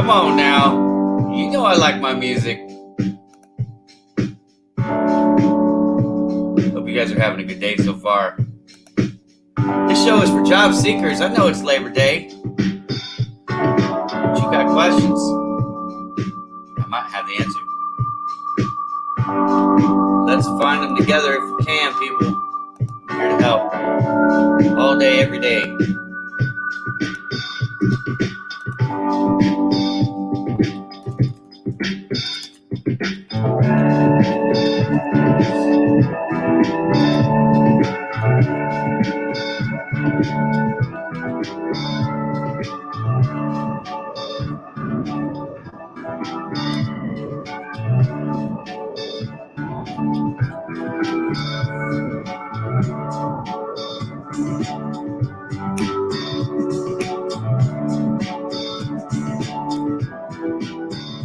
Come on now. You know I like my music. Hope you guys are having a good day so far. This show is for job seekers. I know it's Labor Day. But you got questions? I might have the answer. Let's find them together if we can, people. I'm here to help. All day, every day.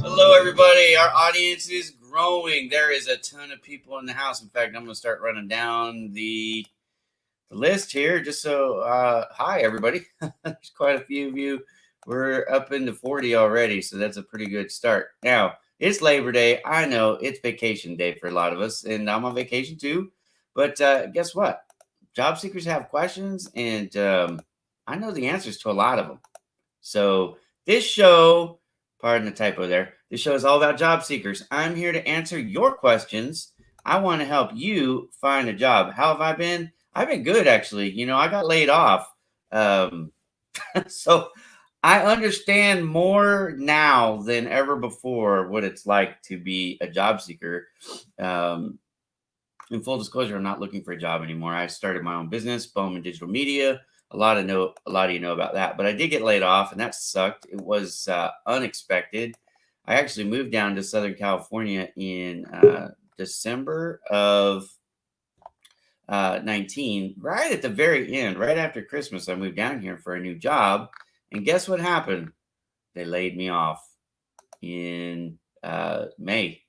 Hello, everybody. Our audience is growing. There is a ton of people in the house. In fact, I'm going to start running down the list here just so, hi, everybody. There's quite a few of you. We're up into 40 already, so that's a pretty good start. Now, it's Labor Day. I know it's vacation day for a lot of us, and I'm on vacation too. But guess what? Job seekers have questions, and I know the answers to a lot of them. So this show, pardon the typo there, this show is all about job seekers. I'm here to answer your questions. I want to help you find a job. How have I been? I've been good, actually. You know, I got laid off. So I understand more now than ever before what it's like to be a job seeker. In full disclosure, I'm not looking for a job anymore. I started my own business, Bowman Digital Media. A lot of you know about that, but I did get laid off, and that sucked. It was unexpected. I actually moved down to Southern California in December of 19, right at the very end, right after Christmas. I moved down here for a new job, and guess what happened? They laid me off in May,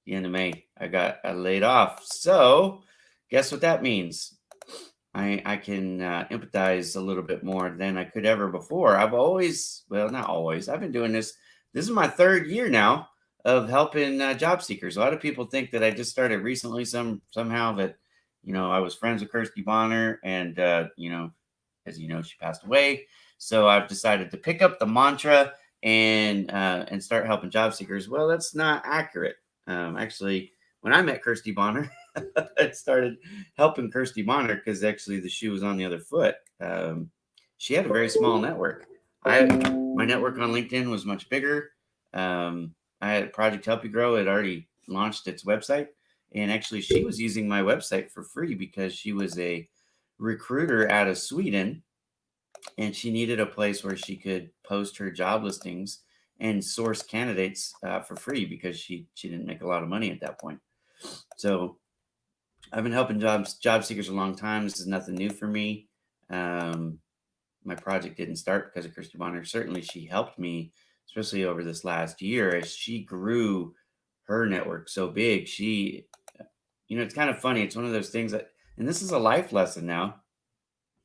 the end of May. I got laid off. So guess what that means? I can empathize a little bit more than I could ever before. I've always, well, not always. I've been doing this. This is my third year now of helping job seekers. A lot of people think that I just started recently somehow, that, you know, I was friends with Kirsty Bonner, and, you know, as you know, she passed away. So I've decided to pick up the mantra and start helping job seekers. Well, that's not accurate. Actually, when I met Kirsty Bonner, I started helping Kirsty Bonner because actually the shoe was on the other foot. She had a very small network. My network on LinkedIn was much bigger. I had Project Help You Grow. It already launched its website. And actually, she was using my website for free because she was a recruiter out of Sweden. And she needed a place where she could post her job listings and source candidates for free because she didn't make a lot of money at that point. So I've been helping job seekers a long time. This is nothing new for me. My project didn't start because of Kirsty Bonner. Certainly, she helped me, especially over this last year, as she grew her network so big. She, you know, it's kind of funny. It's one of those things that, and this is a life lesson now.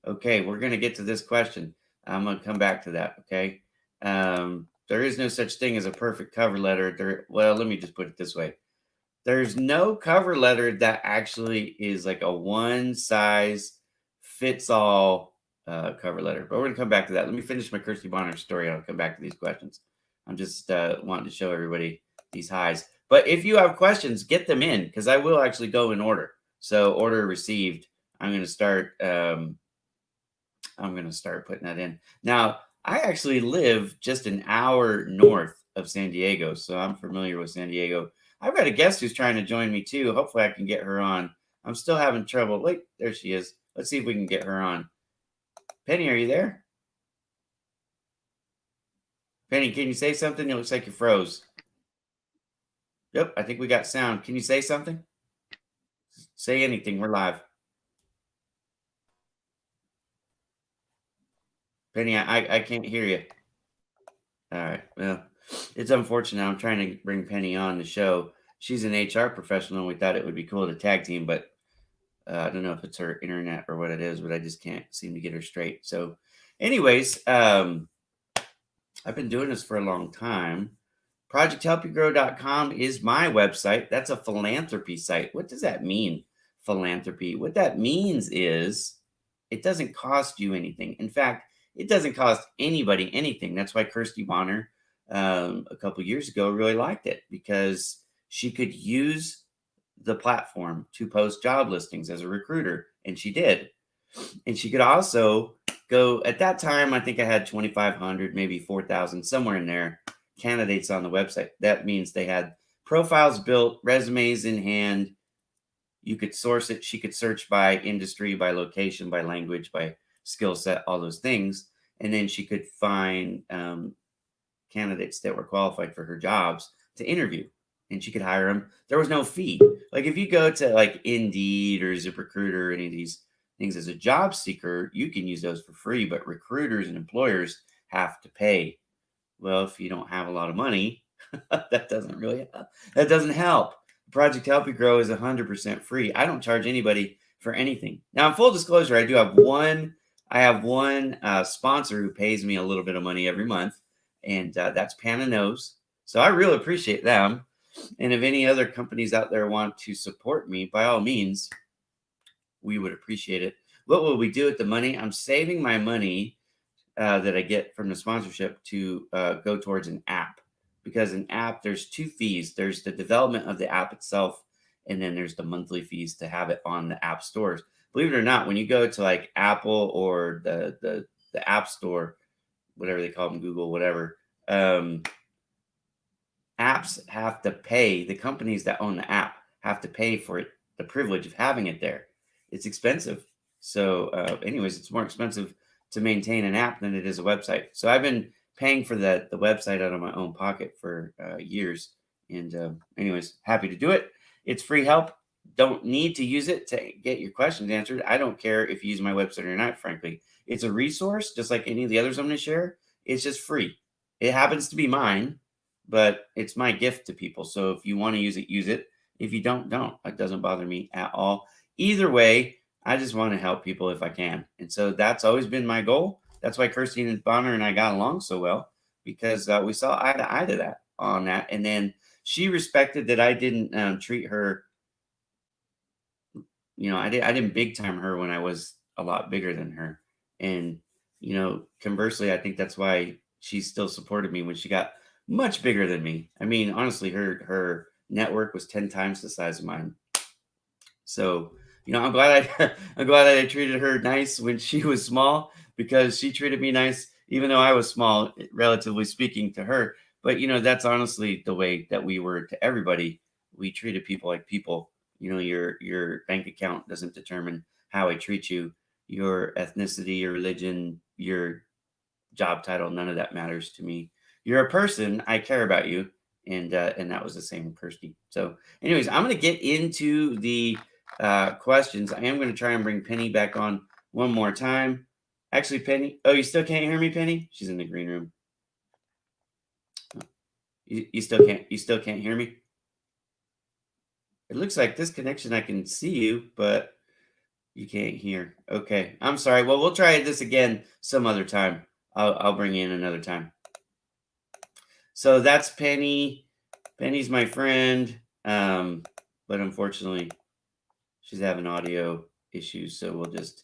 Okay, we're going to get to this question. I'm going to come back to that. Okay. There is no such thing as a perfect cover letter. Well, let me just put it this way. There's no cover letter that actually is like a one size fits all cover letter. But we're going to come back to that. Let me finish my Kirsty Bonner story. I'll come back to these questions. I'm just wanting to show everybody these highs. But if you have questions, get them in, because I will actually go in order. So order received. I'm going to start putting that in. Now, I actually live just an hour north of San Diego, so I'm familiar with San Diego. I've got a guest who's trying to join me too. Hopefully I can get her on. I'm still having trouble. Wait, there she is. Let's see if we can get her on. Penny, are you there? Penny, can you say something? It looks like you froze. Yep, I think we got sound. Can you say something? Say anything. We're live. Penny, I can't hear you. All right. Well, it's unfortunate. I'm trying to bring Penny on the show. She's an HR professional. We thought it would be cool to tag team, but I don't know if it's her internet or what it is, but I just can't seem to get her straight. So anyways, I've been doing this for a long time. ProjectHelpYouGrow.com is my website. That's a philanthropy site. What does that mean, philanthropy? What that means is it doesn't cost you anything. In fact, it doesn't cost anybody anything. That's why Kirsty Bonner, a couple years ago, really liked it, because she could use the platform to post job listings as a recruiter, and she did. And she could also go, at that time, I think I had 2,500, maybe 4,000, somewhere in there, candidates on the website. That means they had profiles built, resumes in hand. You could source it. She could search by industry, by location, by language, by skill set, all those things. And then she could find candidates that were qualified for her jobs to interview, and she could hire them. There was no fee. Like if you go to like Indeed or ZipRecruiter or any of these things as a job seeker, you can use those for free, but recruiters and employers have to pay. Well, if you don't have a lot of money, that doesn't help. Project Help You Grow is 100% free. I don't charge anybody for anything. Now, in full disclosure, I have one sponsor who pays me a little bit of money every month, and that's Pan and Nose. So I really appreciate them. And if any other companies out there want to support me, by all means, we would appreciate it. What will we do with the money? I'm saving my money that I get from the sponsorship to go towards an app, because an app, there's two fees. There's the development of the app itself, and then there's the monthly fees to have it on the app stores. Believe it or not, when you go to like Apple or the App Store, whatever they call them, Google, whatever, apps have to pay. The companies that own the app have to pay for it, the privilege of having it there. It's expensive. So anyways, it's more expensive to maintain an app than it is a website. So I've been paying for the website out of my own pocket for years. And anyways, happy to do it. It's free help. Don't need to use it to get your questions answered. I don't care if you use my website or not, frankly. It's a resource, just like any of the others I'm going to share. It's just free. It happens to be mine, but it's my gift to people. So if you want to use it, use it. If you don't. It doesn't bother me at all. Either way, I just want to help people if I can. And so that's always been my goal. That's why Kirsty Bonner and I got along so well, because we saw eye to eye to that on that. And then she respected that I didn't treat her, I didn't big time her when I was a lot bigger than her. And, conversely, I think that's why she still supported me when she got much bigger than me. I mean, honestly, her network was 10 times the size of mine. So, I'm glad I treated her nice when she was small, because she treated me nice even though I was small, relatively speaking, to her. But that's honestly the way that we were to everybody. We treated people like people. Your bank account doesn't determine how I treat you. Your ethnicity, your religion, your job title, none of that matters to me. You're a person. I care about you. And that was the same with Kirsty. So anyways, I'm going to get into the questions. I am going to try and bring Penny back on one more time. Actually, Penny, you still can't hear me, Penny? She's in the green room. You still can't hear me? It looks like this connection, I can see you, but you can't hear. Okay, I'm sorry. Well, we'll try this again some other time. I'll bring you in another time. So that's Penny. Penny's my friend, but unfortunately, she's having audio issues, so we'll just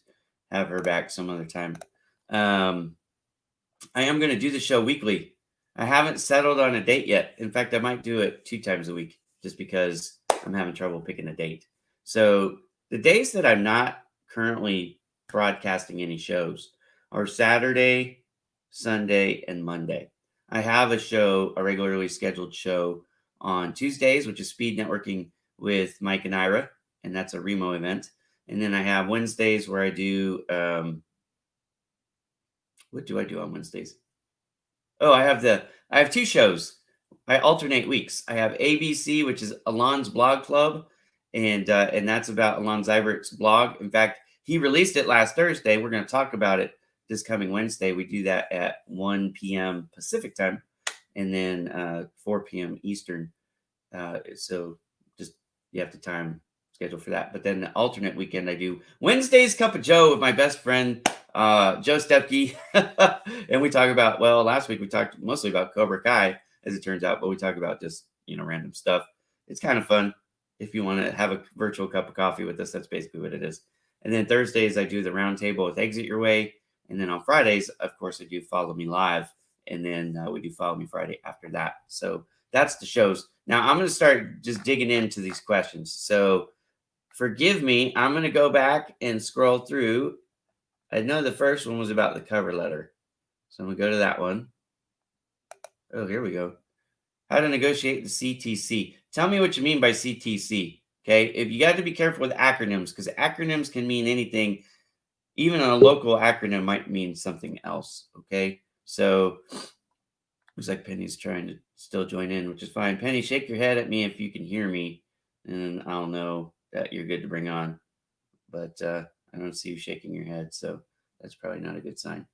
have her back some other time. I am going to do the show weekly. I haven't settled on a date yet. In fact, I might do it 2 times a week, just because I'm having trouble picking a date. So the days that I'm not currently broadcasting any shows are Saturday, Sunday, and Monday. I have a regularly scheduled show on Tuesdays, which is speed networking with Mike and Ira, and that's a Remo event. And then I have Wednesdays where I do, what do I do on Wednesdays? Oh, I have 2 shows. I alternate weeks. I have ABC, which is Alon's blog club, and that's about Alon Zybert's blog. In fact, he released it last Thursday. We're going to talk about it this coming Wednesday. We do that at 1 p.m. Pacific time, and then 4 p.m. Eastern. So just you have to time schedule for that. But then the alternate weekend, I do Wednesday's Cup of Joe with my best friend Joe Stepke. And we talk about, well, last week we talked mostly about Cobra Kai, as it turns out, but we talk about just, random stuff. It's kind of fun. If you want to have a virtual cup of coffee with us, that's basically what it is. And then Thursdays, I do the roundtable with Exit Your Way. And then on Fridays, of course, I do Follow Me Live. And then we do Follow Me Friday after that. So that's the shows. Now I'm going to start just digging into these questions. So forgive me, I'm going to go back and scroll through. I know the first one was about the cover letter. So I'm going to go to that one. Oh, here we go. How to negotiate the CTC. Tell me what you mean by CTC. Okay. If you got to be careful with acronyms, because acronyms can mean anything. Even a local acronym might mean something else. Okay. So looks like Penny's trying to still join in, which is fine. Penny, shake your head at me if you can hear me, and I'll know that you're good to bring on. But I don't see you shaking your head, so that's probably not a good sign.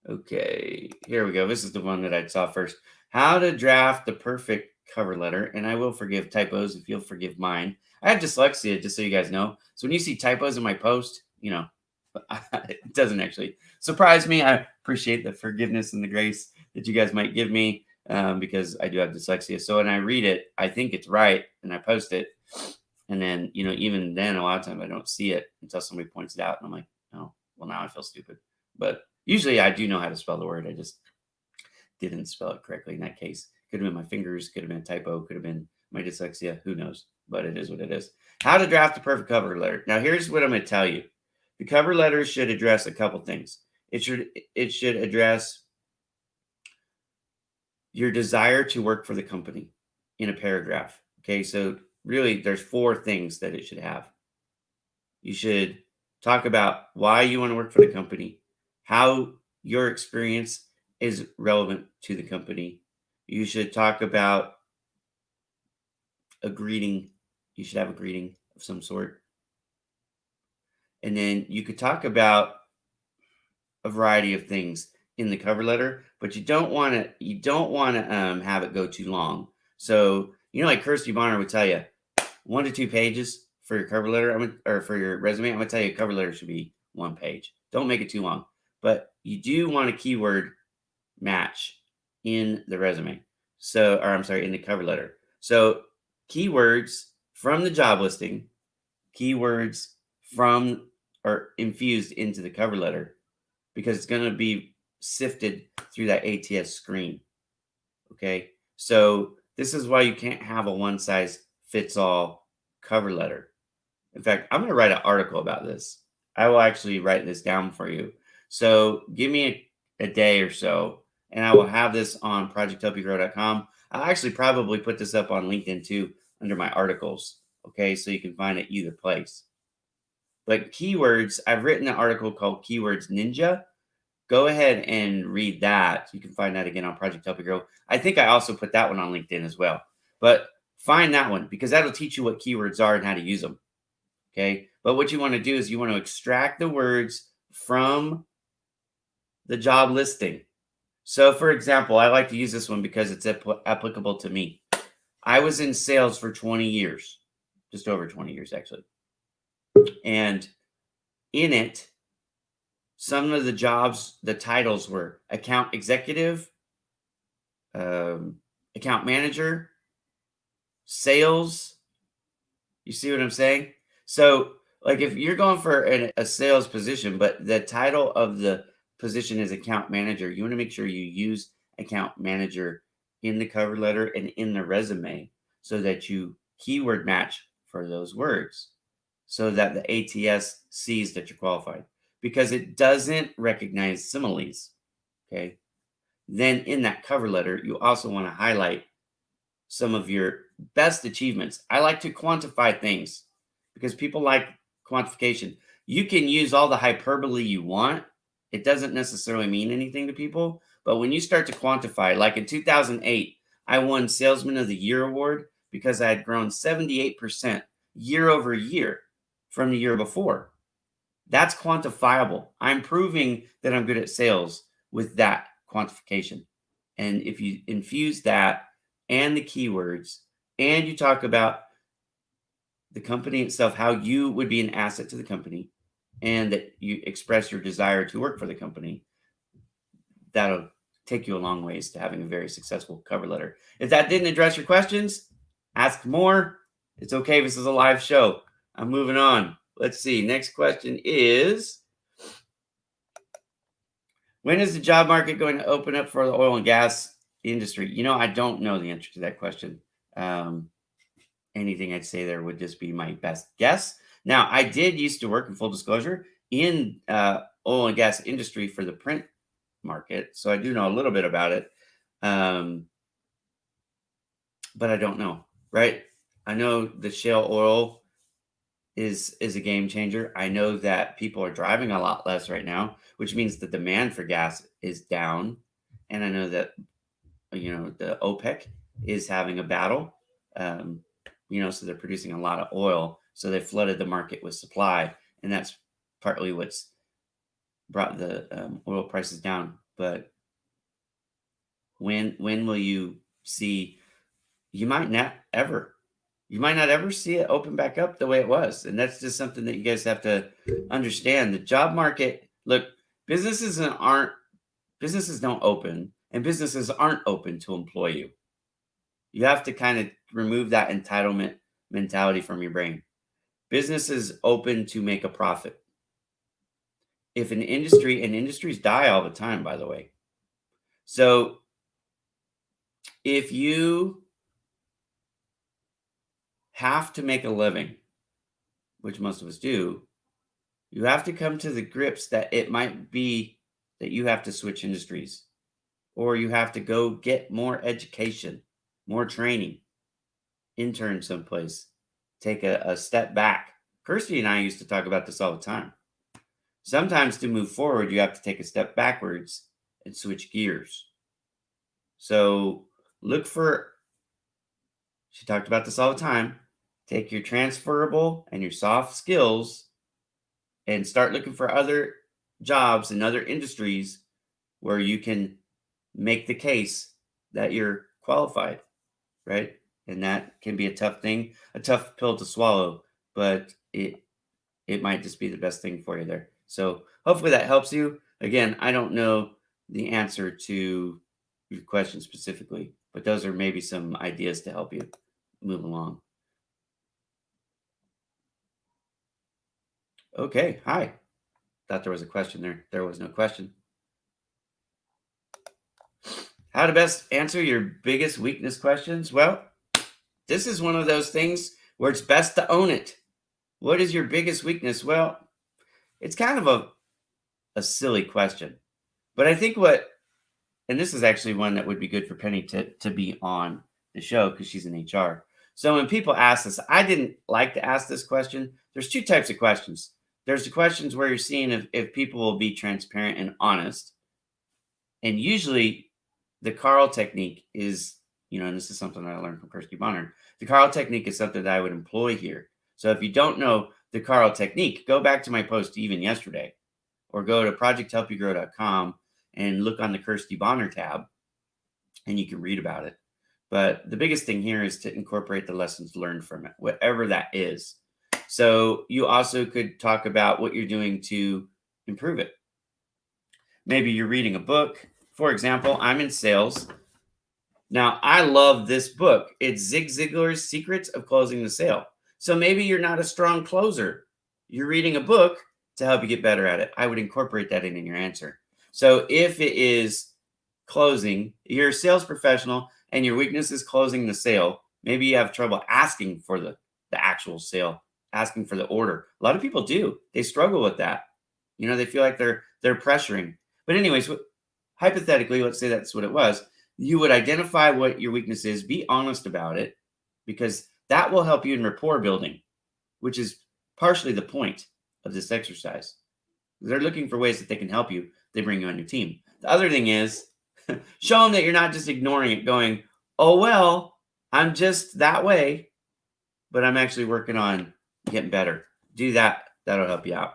Okay, here we go. This is the one that I saw first. How to draft the perfect cover letter, and I will forgive typos if you'll forgive mine. I have dyslexia, just so you guys know. So when you see typos in my post, it doesn't actually surprise me. I appreciate the forgiveness and the grace that you guys might give me because I do have dyslexia. So when I read it, I think it's right and I post it. And then, even then, a lot of times I don't see it until somebody points it out. And I'm like, oh, well, now I feel stupid. But usually I do know how to spell the word. I just didn't spell it correctly in that case. Could have been my fingers, could have been a typo, could have been my dyslexia. Who knows? But it is what it is. How to draft the perfect cover letter. Now, here's what I'm going to tell you. The cover letter should address a couple things. It should address your desire to work for the company in a paragraph. Okay, so really there's 4 things that it should have. You should talk about why you want to work for the company, how your experience is relevant to the company. You should talk about a greeting. You should have a greeting of some sort. And then you could talk about a variety of things in the cover letter, but you don't want to have it go too long. So, like Kirsty Bonner would tell you, 1 to 2 pages for your cover letter, or for your resume. I'm going to tell you a cover letter should be 1 page. Don't make it too long, but you do want a keyword match in the resume. So, or I'm sorry, in the cover letter. So keywords from the job listing, keywords from or infused into the cover letter, because it's going to be sifted through that ATS screen. Okay. So this is why you can't have a one size fits all cover letter. In fact, I'm going to write an article about this. I will actually write this down for you. So give me a day or so, and I will have this on projecthelpyougrow.com. I'll actually probably put this up on LinkedIn too, under my articles. Okay. So you can find it either place. But keywords, I've written an article called Keywords Ninja. Go ahead and read that. You can find that again on Project Help You Grow. I think I also put that one on LinkedIn as well. But find that one, because that'll teach you what keywords are and how to use them. Okay. But what you want to do is you want to extract the words from the job listing. So for example, I like to use this one because it's applicable to me. I was in sales for 20 years, just over 20 years actually. And in it, some of the jobs, the titles were account executive, account manager, sales. You see what I'm saying? So like if you're going for a sales position, but the title of the position is account manager, you want to make sure you use account manager in the cover letter and in the resume so that you keyword match for those words, so that the ATS sees that you're qualified, because it doesn't recognize similes. Okay. Then in that cover letter, you also want to highlight some of your best achievements. I like to quantify things because people like quantification. You can use all the hyperbole you want. It doesn't necessarily mean anything to people. But when you start to quantify, like in 2008, I won Salesman of the Year award because I had grown 78% year over year from the year before. That's quantifiable. I'm proving that I'm good at sales with that quantification. And if you infuse that and the keywords, and you talk about the company itself, how you would be an asset to the company, and that you express your desire to work for the company, that'll take you a long ways to having a very successful cover letter. If that didn't address your questions, ask more. It's okay. This is a live show. I'm moving on. Let's see. Next question is, when is the job market going to open up for the oil and gas industry? I don't know the answer to that question. Anything I'd say there would just be my best guess. Now, I did used to work, in full disclosure, in oil and gas industry for the print market, so I do know a little bit about it, but I don't know, right? I know the shale oil is a game changer. I know that people are driving a lot less right now, which means the demand for gas is down, and I know that the OPEC is having a battle. So they're producing a lot of oil, so they flooded the market with supply, and that's partly what's brought the oil prices down. But when will you see? You might not ever see it open back up the way it was, and that's just something that you guys have to understand. The job market, look, businesses don't open, and businesses aren't open to employ you. You have to kind of remove that entitlement mentality from your brain. Business is open to make a profit. If an industry, and industries die all the time, by the way. So if you have to make a living, which most of us do, you have to come to the grips that it might be that you have to switch industries, or you have to go get more education, more training, intern someplace, take a step back. Kirsty and I used to talk about this all the time. Sometimes to move forward, you have to take a step backwards and switch gears. So she talked about this all the time, take your transferable and your soft skills and start looking for other jobs in other industries where you can make the case that you're qualified, right? And that can be a tough thing, a tough pill to swallow, but it might just be the best thing for you there. So hopefully that helps you. Again, I don't know the answer to your question specifically, but those are maybe some ideas to help you move along. Okay, hi. Thought there was a question there. There was no question. How to best answer your biggest weakness questions? Well, this is one of those things where it's best to own it. What is your biggest weakness? Well, it's kind of a silly question, but I think and this is actually one that would be good for Penny to be on the show because she's in HR. So when people ask this, I didn't like to ask this question. There's two types of questions. There's the questions where you're seeing if people will be transparent and honest. And usually the Carl technique is, and this is something that I learned from Kirsty Bonner. The Carl technique is something that I would employ here. So if you don't know the Carl technique, go back to my post even yesterday, or go to projecthelpyougrow.com and look on the Kirsty Bonner tab, and you can read about it. But the biggest thing here is to incorporate the lessons learned from it, whatever that is. So you also could talk about what you're doing to improve it. Maybe you're reading a book. For example, I'm in sales. Now, I love this book. It's Zig Ziglar's Secrets of Closing the Sale. So maybe you're not a strong closer. You're reading a book to help you get better at it. I would incorporate that in your answer. So if it is closing, you're a sales professional and your weakness is closing the sale, maybe you have trouble asking for the actual sale, asking for the order. A lot of people do. They struggle with that. They feel like they're pressuring. But anyways, hypothetically, let's say that's what it was. You would identify what your weakness is, be honest about it, because that will help you in rapport building, which is partially the point of this exercise. They're looking for ways that they can help you. They bring you on your team. The other thing is show them that you're not just ignoring it, going, oh, well, I'm just that way, but I'm actually working on getting better. Do that. That'll help you out.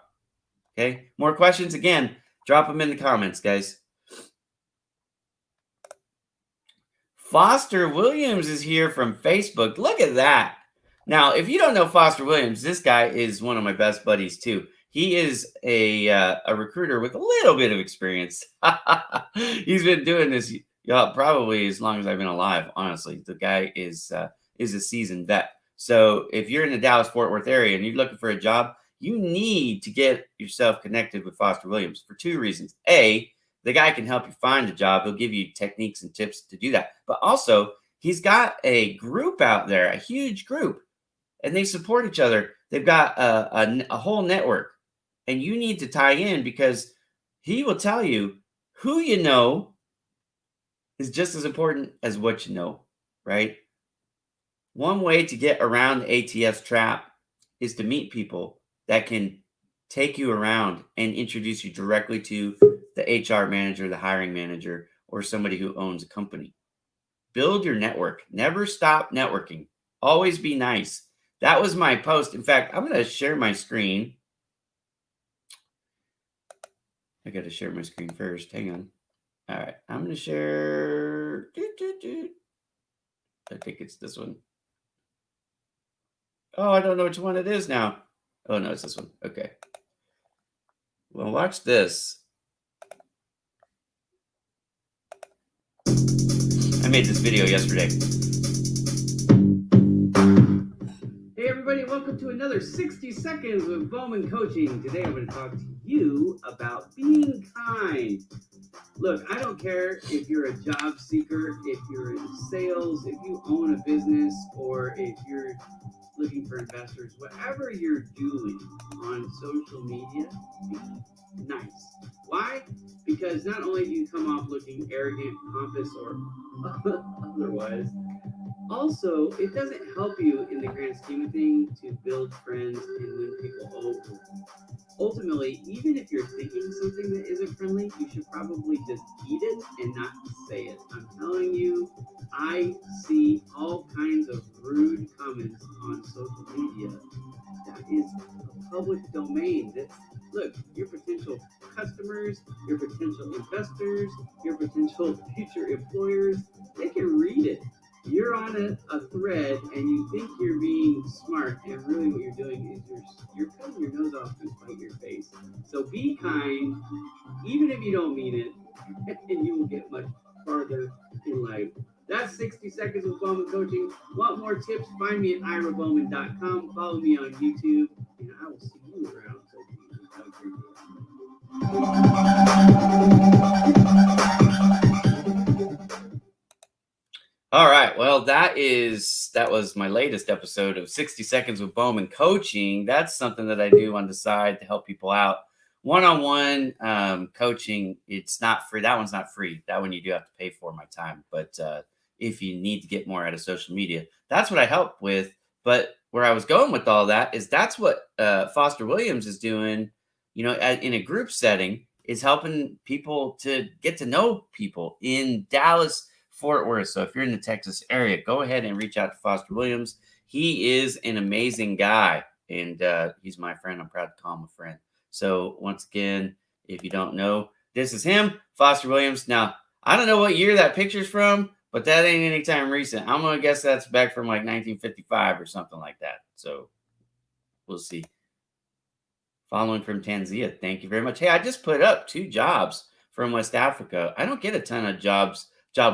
Okay. More questions? Again, drop them in the comments, guys. Foster Williams is here from Facebook. Look at that. Now, if you don't know Foster Williams, this guy is one of my best buddies too. He is a recruiter with a little bit of experience. He's been doing this probably as long as I've been alive. Honestly, the guy is a seasoned vet. So if you're in the Dallas Fort Worth area and you're looking for a job, you need to get yourself connected with Foster Williams for two reasons. A, the guy can help you find a job. He'll give you techniques and tips to do that. But also, he's got a group out there, a huge group, and they support each other. They've got a whole network, and you need to tie in because he will tell you who you know is just as important as what you know, right? One way to get around the ATS trap is to meet people that can take you around and introduce you directly to the HR manager, the hiring manager, or somebody who owns a company. Build your network. Never stop networking. Always be nice. That was my post. In fact, I'm going to share my screen. I got to share my screen first. Hang on. All right. I'm going to share. I think it's this one. Oh, I don't know which one it is now. Oh, no, it's this one. Okay. Well, watch this. I made this video yesterday. Hey, everybody. Welcome to another 60 Seconds with Bowman Coaching. Today, I'm going to talk to you about being kind. Look, I don't care if you're a job seeker, if you're in sales, if you own a business, or if you're looking for investors, whatever you're doing on social media, be nice. Why? Because not only do you come off looking arrogant, pompous, or otherwise, also, it doesn't help you in the grand scheme of things to build friends and win people over. Ultimately, even if you're thinking something that isn't friendly, you should probably just eat it and not say it. I'm telling you, I see all kinds of rude comments on social media that is a public domain. That, look, your potential customers, your potential investors, your potential future employers, they can read it. You're on a thread and you think you're being smart, and really what you're doing is you're cutting your nose off to spite your face. So be kind, even if you don't mean it, and you will get much farther in life. That's 60 Seconds with Bowman Coaching. Want more tips? Find me at irabowman.com. Follow me on YouTube, and I will see you around. So have a great day. All right. Well, that was my latest episode of 60 Seconds with Bowman Coaching. That's something that I do on the side to help people out. One-on-one coaching, it's not free. That one's not free. That one you do have to pay for my time. But if you need to get more out of social media, that's what I help with. But where I was going with all that is that's what Foster Williams is doing, in a group setting, is helping people to get to know people in Dallas, Fort Worth. So if you're in the Texas area, go ahead and reach out to Foster Williams. He is an amazing guy, and he's my friend. I'm proud to call him a friend. So once again, if you don't know, this is him, Foster Williams. Now, I don't know what year that picture's from, but that ain't anytime recent. I'm going to guess that's back from like 1955 or something like that. So we'll see. Following from Tanzania. Thank you very much. Hey, I just put up 2 jobs from West Africa. I don't get a ton of job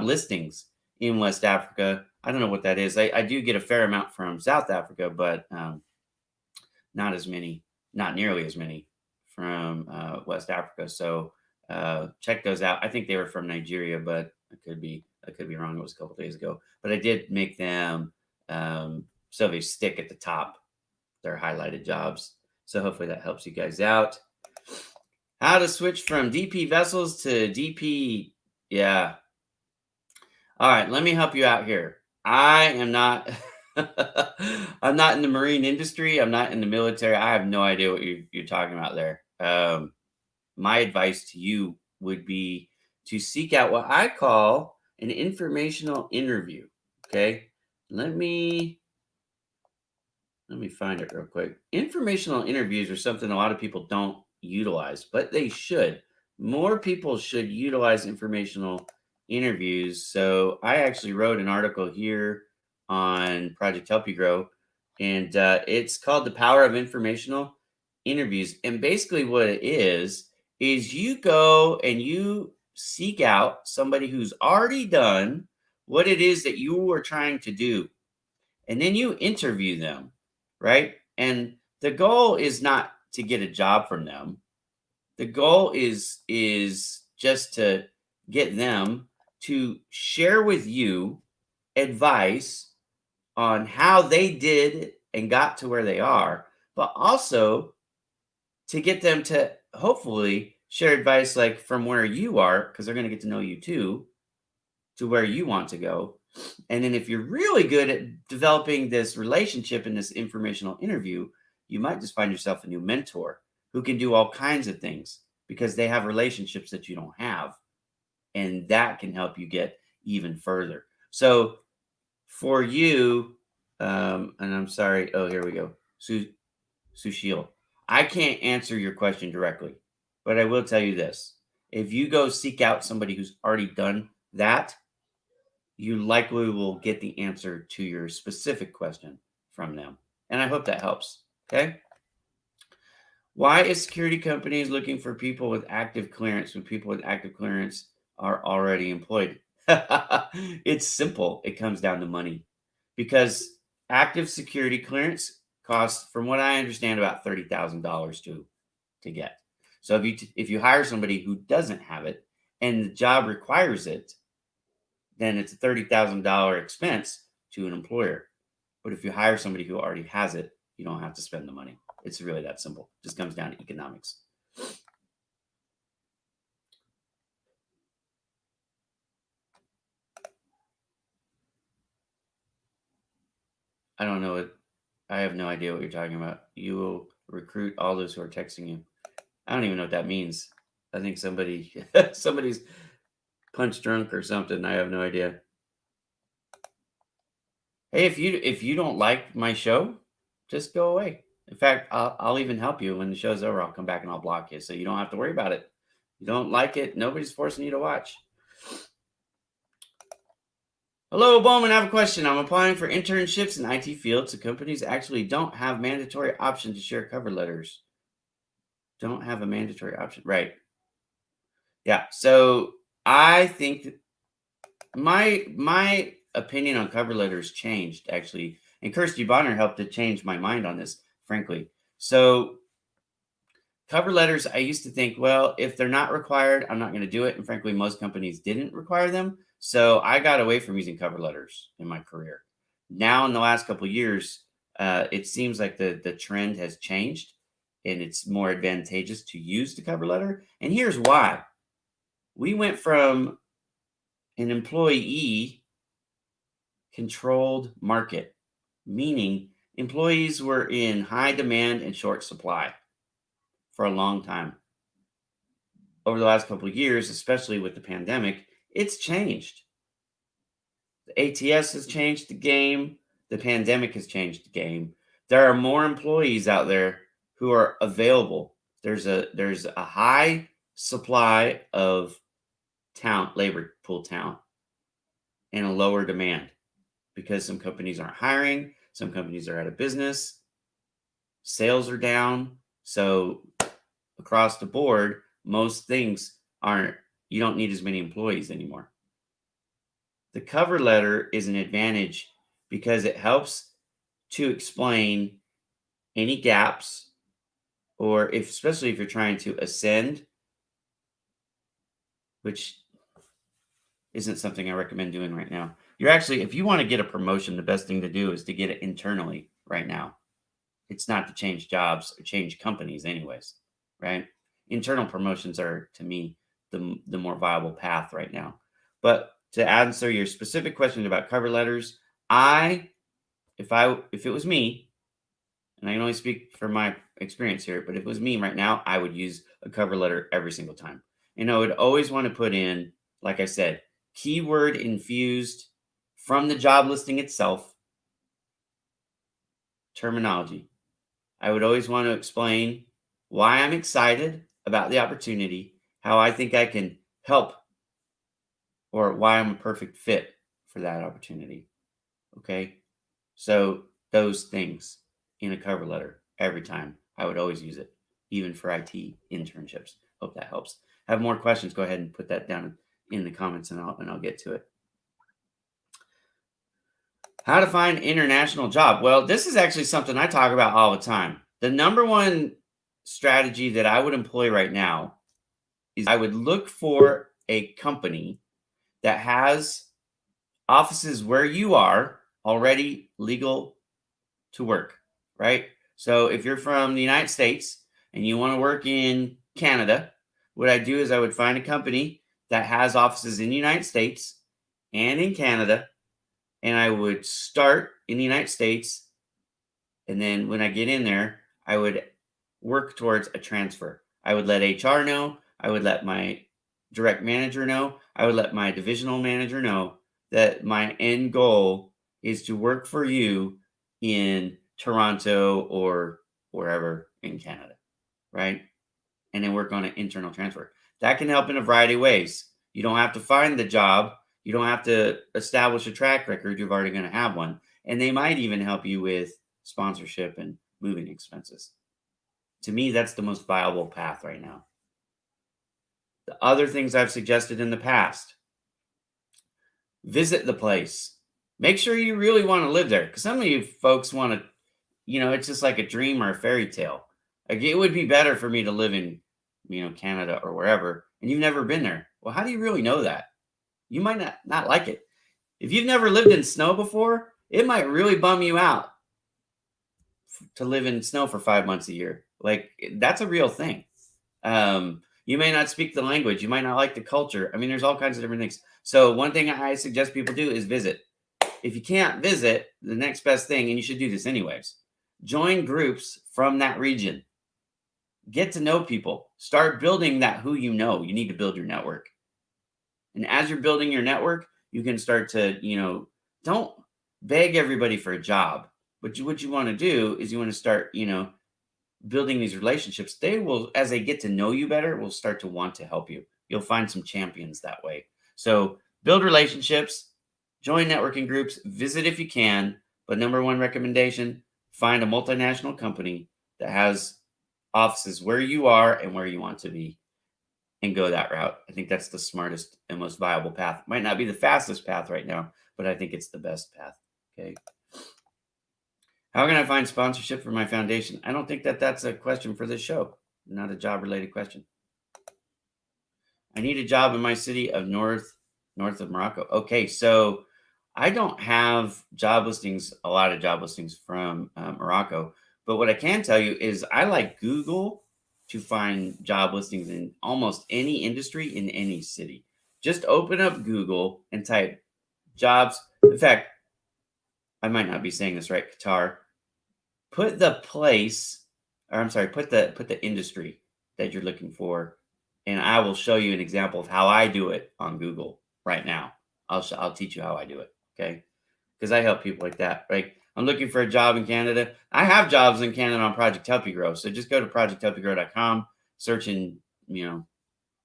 listings in West Africa. I don't know what that is. I do get a fair amount from South Africa, but not nearly as many from West Africa. So check those out. I think they were from Nigeria, but I could be wrong. It was a couple days ago. But I did make them so they stick at the top. They're highlighted jobs. So hopefully that helps you guys out. How to switch from DP vessels to DP. Yeah. All right, let me help you out here. I am not I'm not in the marine industry. I'm not in the military. I have no idea what you're talking about there. My advice to you would be to seek out what I call an informational interview. Okay. Let me find it real quick. Informational interviews are something a lot of people don't utilize, but they should. More people should utilize informational interviews. So I actually wrote an article here on Project Help You Grow, and it's called The Power of Informational interviews. And basically what it is you go and you seek out somebody who's already done what it is that you were trying to do. And then you interview them, right? And the goal is not to get a job from them. The goal is just to get them to share with you advice on how they did and got to where they are, but also to get them to hopefully share advice like from where you are, because they're going to get to know you too, to where you want to go. And then if you're really good at developing this relationship in this informational interview, you might just find yourself a new mentor who can do all kinds of things because they have relationships that you don't have. And that can help you get even further. So for you, and I'm sorry. Oh, here we go. Sushil. I can't answer your question directly, but I will tell you this. If you go seek out somebody who's already done that, you likely will get the answer to your specific question from them. And I hope that helps. Okay. Why is security companies looking for people with active clearance when people with active clearance are already employed? It's simple. It comes down to money because active security clearance costs, from what I understand, about $30,000 to get. So if you hire somebody who doesn't have it and the job requires it, then it's a $30,000 expense to an employer. But if you hire somebody who already has it, you don't have to spend the money. It's really that simple. Just comes down to economics. I don't know it. I have no idea what you're talking about. You will recruit all those who are texting you. I don't even know what that means. I think somebody's punch drunk or something. I have no idea. Hey, if you don't like my show, just go away. In fact, I'll even help you when the show's over. I'll come back and I'll block you, so you don't have to worry about it. You don't like it, nobody's forcing you to watch. Hello, Bowman. I have a question. I'm applying for internships in IT fields. The companies actually don't have mandatory option to share cover letters. Don't have a mandatory option, right? Yeah. So I think that my opinion on cover letters changed actually, and Kirsty Bonner helped to change my mind on this, frankly. So cover letters, I used to think, well, if they're not required, I'm not going to do it. And frankly, most companies didn't require them. So I got away from using cover letters in my career. Now, in the last couple of years, it seems like the trend has changed and it's more advantageous to use the cover letter. And here's why. We went from an employee controlled market, meaning employees were in high demand and short supply for a long time. Over the last couple of years, especially with the pandemic, it's changed. The ATS has changed the game. The pandemic has changed the game. There are more employees out there who are available. There's a high supply of talent, labor pool talent, and a lower demand because some companies aren't hiring, some companies are out of business, sales are down. So across the board, most things aren't, you don't need as many employees anymore. The cover letter is an advantage because it helps to explain any gaps, or if, especially if you're trying to ascend, which isn't something I recommend doing right now. You're actually, if you want to get a promotion, the best thing to do is to get it internally right now. It's not to change jobs or change companies anyways, right? Internal promotions are, to me, the more viable path right now. But to answer your specific question about cover letters, if it was me, and I can only speak from my experience here, but if it was me right now, I would use a cover letter every single time. And I would always want to put in, like I said, keyword infused from the job listing itself terminology. I would always want to explain why I'm excited about the opportunity, how I think I can help, or why I'm a perfect fit for that opportunity. Okay. So those things in a cover letter every time, I would always use it. even for IT internships. Hope that helps. Have more questions, go ahead and put that down in the comments and I'll get to it. How to find an international job. Well, this is actually something I talk about all the time. The number one strategy that I would employ right now is I would look for a company that has offices where you are already legal to work, right? So if you're from the United States and you want to work in Canada, what I do is I would find a company that has offices in the United States and in Canada, and I would start in the United States. And then when I get in there, I would work towards a transfer. I would let HR know. I would let my direct manager know. I would let my divisional manager know that my end goal is to work for you in Toronto or wherever in Canada, right? And then work on an internal transfer. That can help in a variety of ways. You don't have to find the job. You don't have to establish a track record. You're already going to have one. And they might even help you with sponsorship and moving expenses. To me, that's the most viable path right now. The other things I've suggested in the past, visit the place. Make sure you really want to live there. Because some of you folks want to, it's just like a dream or a fairy tale. Like, it would be better for me to live in, Canada or wherever, and you've never been there. Well, how do you really know that? You might not like it. If you've never lived in snow before, it might really bum you out to live in snow for 5 months a year. Like, that's a real thing. You may not speak the language. You might not like the culture. I mean, there's all kinds of different things. So one thing I suggest people do is visit. If you can't visit, the next best thing, and you should do this anyways, join groups from that region. Get to know people. Start building that who you know. You need to build your network. And as you're building your network, you can start to, don't beg everybody for a job. But what you want to do is you want to start, building these relationships. They will, as they get to know you better, will start to want to help you. You'll find some champions that way. So build relationships, join networking groups, visit if you can. But number one recommendation, find a multinational company that has offices where you are and where you want to be, and go that route. I think that's the smartest and most viable path. Might not be the fastest path right now, but I think it's the best path. Okay. How can I find sponsorship for my foundation? I don't think that's a question for this show, not a job related question. I need a job in my city of north of Morocco. Okay, so I don't have a lot of job listings from Morocco, but what I can tell you is I like Google to find job listings in almost any industry in any city. Just open up Google and type jobs. In fact, I might not be saying this right, Qatar. Put the place, or I'm sorry, put the industry that you're looking for, and I will show you an example of how I do it on Google right now. I'll teach you how I do it, okay? Because I help people like that. Like, I'm looking for a job in Canada. I have jobs in Canada on Project Help You Grow. So just go to projecthelpyougrow.com, search in,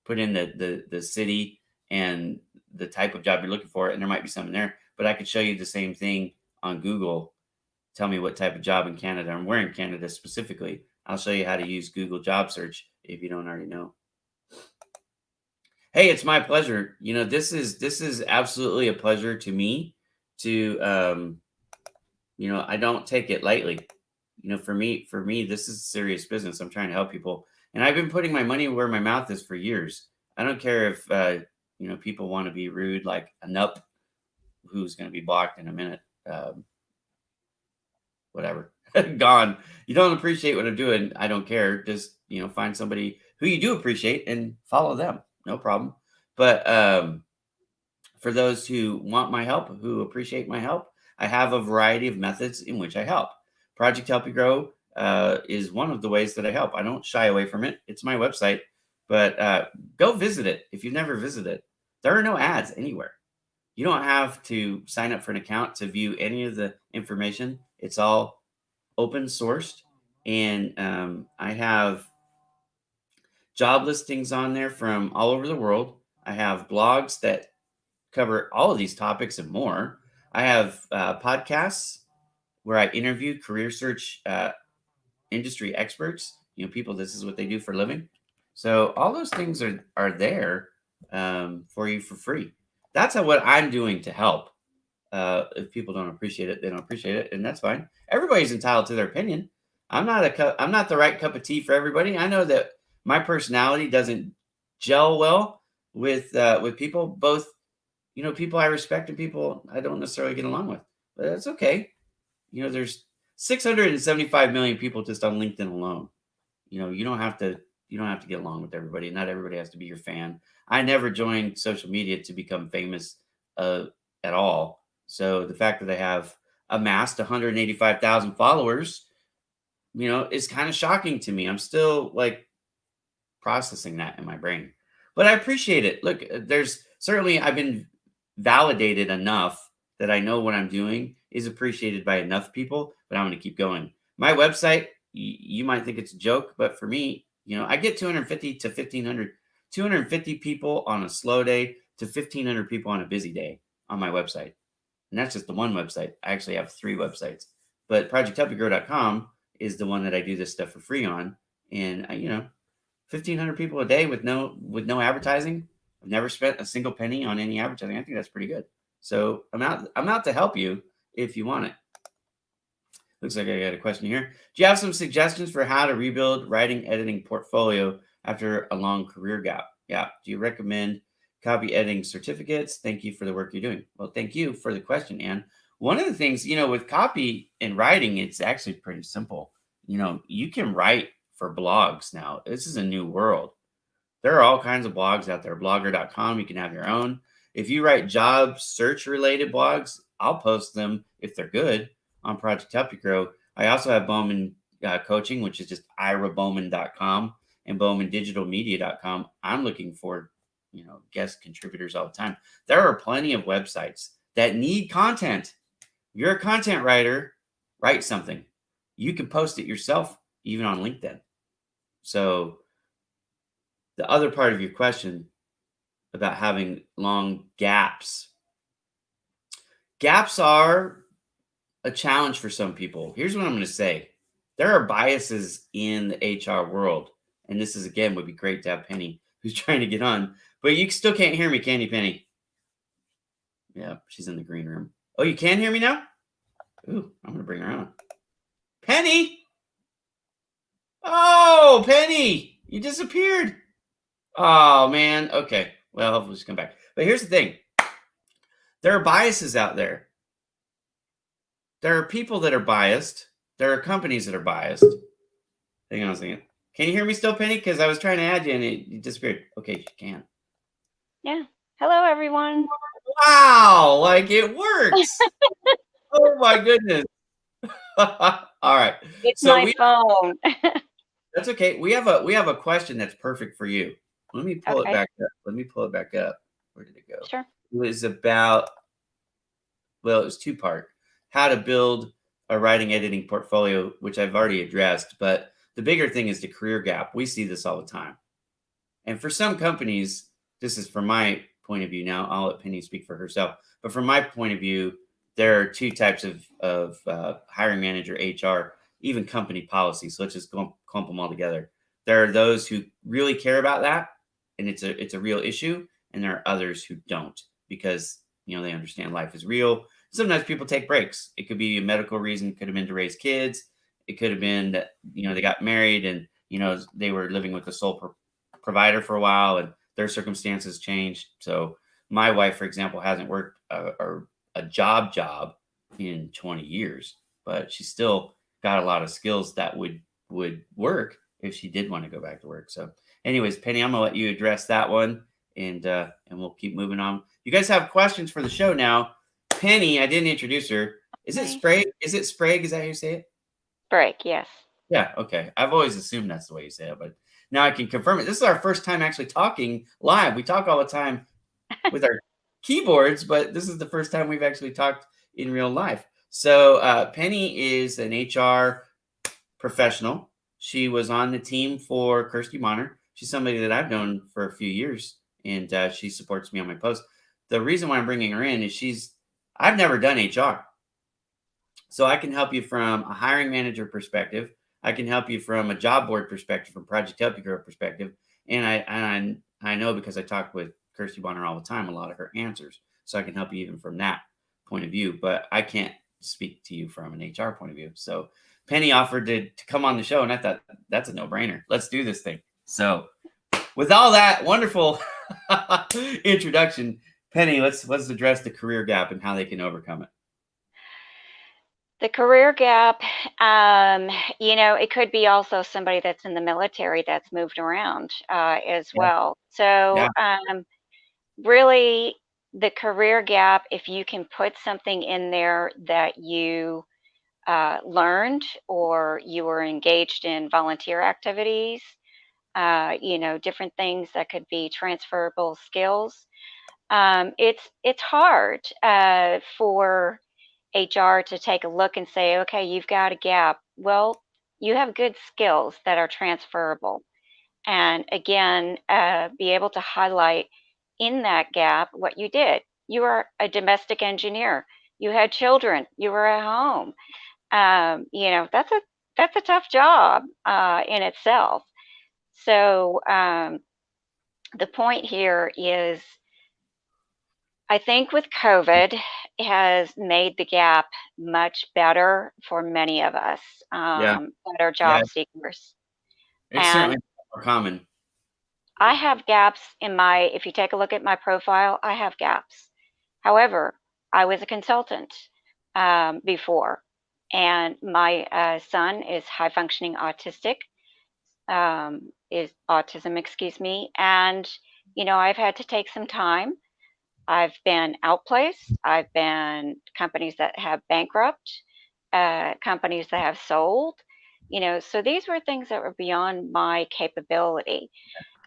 put in the city and the type of job you're looking for, and there might be some in there. But I could show you the same thing on Google. Tell me what type of job in Canada, and where in Canada specifically. I'll show you how to use Google Job Search if you don't already know. Hey, it's my pleasure. This is absolutely a pleasure to me to, I don't take it lightly. For me, this is serious business. I'm trying to help people, and I've been putting my money where my mouth is for years. I don't care if, people want to be rude, like a nup who's going to be blocked in a minute. Whatever, gone. You don't appreciate what I'm doing, I don't care. Just, find somebody who you do appreciate and follow them. No problem. But for those who want my help, who appreciate my help, I have a variety of methods in which I help. Project Help You Grow is one of the ways that I help. I don't shy away from it. It's my website, but go visit it if you've never visited. There are no ads anywhere. You don't have to sign up for an account to view any of the information. It's all open sourced, and I have job listings on there from all over the world. I have blogs that cover all of these topics and more. I have podcasts where I interview career search industry experts people, this is what they do for a living. So all those things are there for you for free. That's what I'm doing to help. If people don't appreciate it, they don't appreciate it, and that's fine. Everybody's entitled to their opinion. I'm not the right cup of tea for everybody. I know that my personality doesn't gel well with people. Both, people I respect and people I don't necessarily get along with, but that's okay. There's 675 million people just on LinkedIn alone. You don't have to get along with everybody. Not everybody has to be your fan. I never joined social media to become famous at all. So the fact that I have amassed 185,000 followers, is kind of shocking to me. I'm still like processing that in my brain, but I appreciate it. Look, I've been validated enough that I know what I'm doing is appreciated by enough people, but I'm going to keep going. My website, you might think it's a joke, but for me, I get 250 to 1,500, 250 people on a slow day to 1,500 people on a busy day on my website. And that's just the one website. I actually have 3 websites, but projecthelpyougrow.com is the one that I do this stuff for free on. And 1,500 people a day with no advertising. I've never spent a single penny on any advertising. I think that's pretty good. So I'm out to help you if you want it. Looks like I got a question here. Do you have some suggestions for how to rebuild writing editing portfolio after a long career gap? Yeah. Do you recommend copy editing certificates? Thank you for the work you're doing. Well, thank you for the question, Anne. One of the things, with copy and writing, it's actually pretty simple. You can write for blogs now. This is a new world. There are all kinds of blogs out there. Blogger.com, you can have your own. If you write job search related blogs, I'll post them if they're good on Project Help You Grow. I also have Bowman Coaching, which is just irabowman.com and bowmandigitalmedia.com. I'm looking for, guest contributors all the time. There are plenty of websites that need content. You're a content writer, write something. You can post it yourself, even on LinkedIn. So the other part of your question about having long gaps are a challenge for some people. Here's what I'm going to say. There are biases in the HR world. And this is, again, would be great to have Penny, who's trying to get on. But you still can't hear me, can you, Penny? Yeah, she's in the green room. Oh, you can hear me now? Ooh, I'm going to bring her on. Penny! Oh, Penny! You disappeared. Oh, man. Okay. Well, hopefully she'll come back. But here's the thing. There are biases out there. There are people that are biased. There are companies that are biased. Hang on a second. Can you hear me still, Penny? Because I was trying to add you and it disappeared. Okay, she can. Yeah. Hello, everyone. Wow, like it works. Oh my goodness. All right. It's my phone. That's okay. We have a question that's perfect for you. Let me pull it back up. Where did it go? Sure. It was about, well, it was 2-part. How to build a writing editing portfolio, which I've already addressed, but the bigger thing is the career gap. We see this all the time. And for some companies, this is from my point of view now, I'll let Penny speak for herself, but from my point of view, there are 2 types of hiring manager, HR, even company policies. So let's just clump them all together. There are those who really care about that, and it's a real issue. And there are others who don't, because they understand life is real. Sometimes people take breaks. It could be a medical reason. It could have been to raise kids. It could have been that they got married and they were living with a sole provider for a while, and their circumstances changed. So my wife, for example, hasn't worked a job in 20 years, but she still got a lot of skills that would work if she did want to go back to work. So anyways, Penny, I'm gonna let you address that one, and we'll keep moving on. You guys have questions for the show now. Penny, I didn't introduce her. Is it Sprague? Is it Sprague? Is that how you say it? Sprague, yes. Yeah, okay. I've always assumed that's the way you say it, but now I can confirm it. This is our first time actually talking live. We talk all the time with our keyboards, but this is the first time we've actually talked in real life. So Penny is an HR professional. She was on the team for Kirsty Bonner. She's somebody that I've known for a few years, and she supports me on my post. The reason why I'm bringing her in is I've never done HR. So I can help you from a hiring manager perspective. I can help you from a job board perspective, from Project Help You Grow perspective. And I know, because I talk with Kirsty Bonner all the time, a lot of her answers. So I can help you even from that point of view. But I can't speak to you from an HR point of view. So Penny offered to come on the show, and I thought, that's a no-brainer. Let's do this thing. So with all that wonderful introduction, Penny, let's address the career gap and how they can overcome it. The career gap, it could be also somebody that's in the military that's moved around as well. So really, the career gap, if you can put something in there that you learned or you were engaged in volunteer activities, different things that could be transferable skills. It's hard for HR to take a look and say, okay, you've got a gap. Well, you have good skills that are transferable. And again, be able to highlight in that gap what you did. You were a domestic engineer. You had children. You were at home. That's a tough job in itself. So the point here is, I think with COVID, it has made the gap much better for many of us that are job seekers. It's certainly more common. I have gaps if you take a look at my profile, I have gaps. However, I was a consultant before, and my son is high functioning autistic, is autism, excuse me. And, I've had to take some time. I've been outplaced. I've been companies that have bankrupt, companies that have sold, so these were things that were beyond my capability.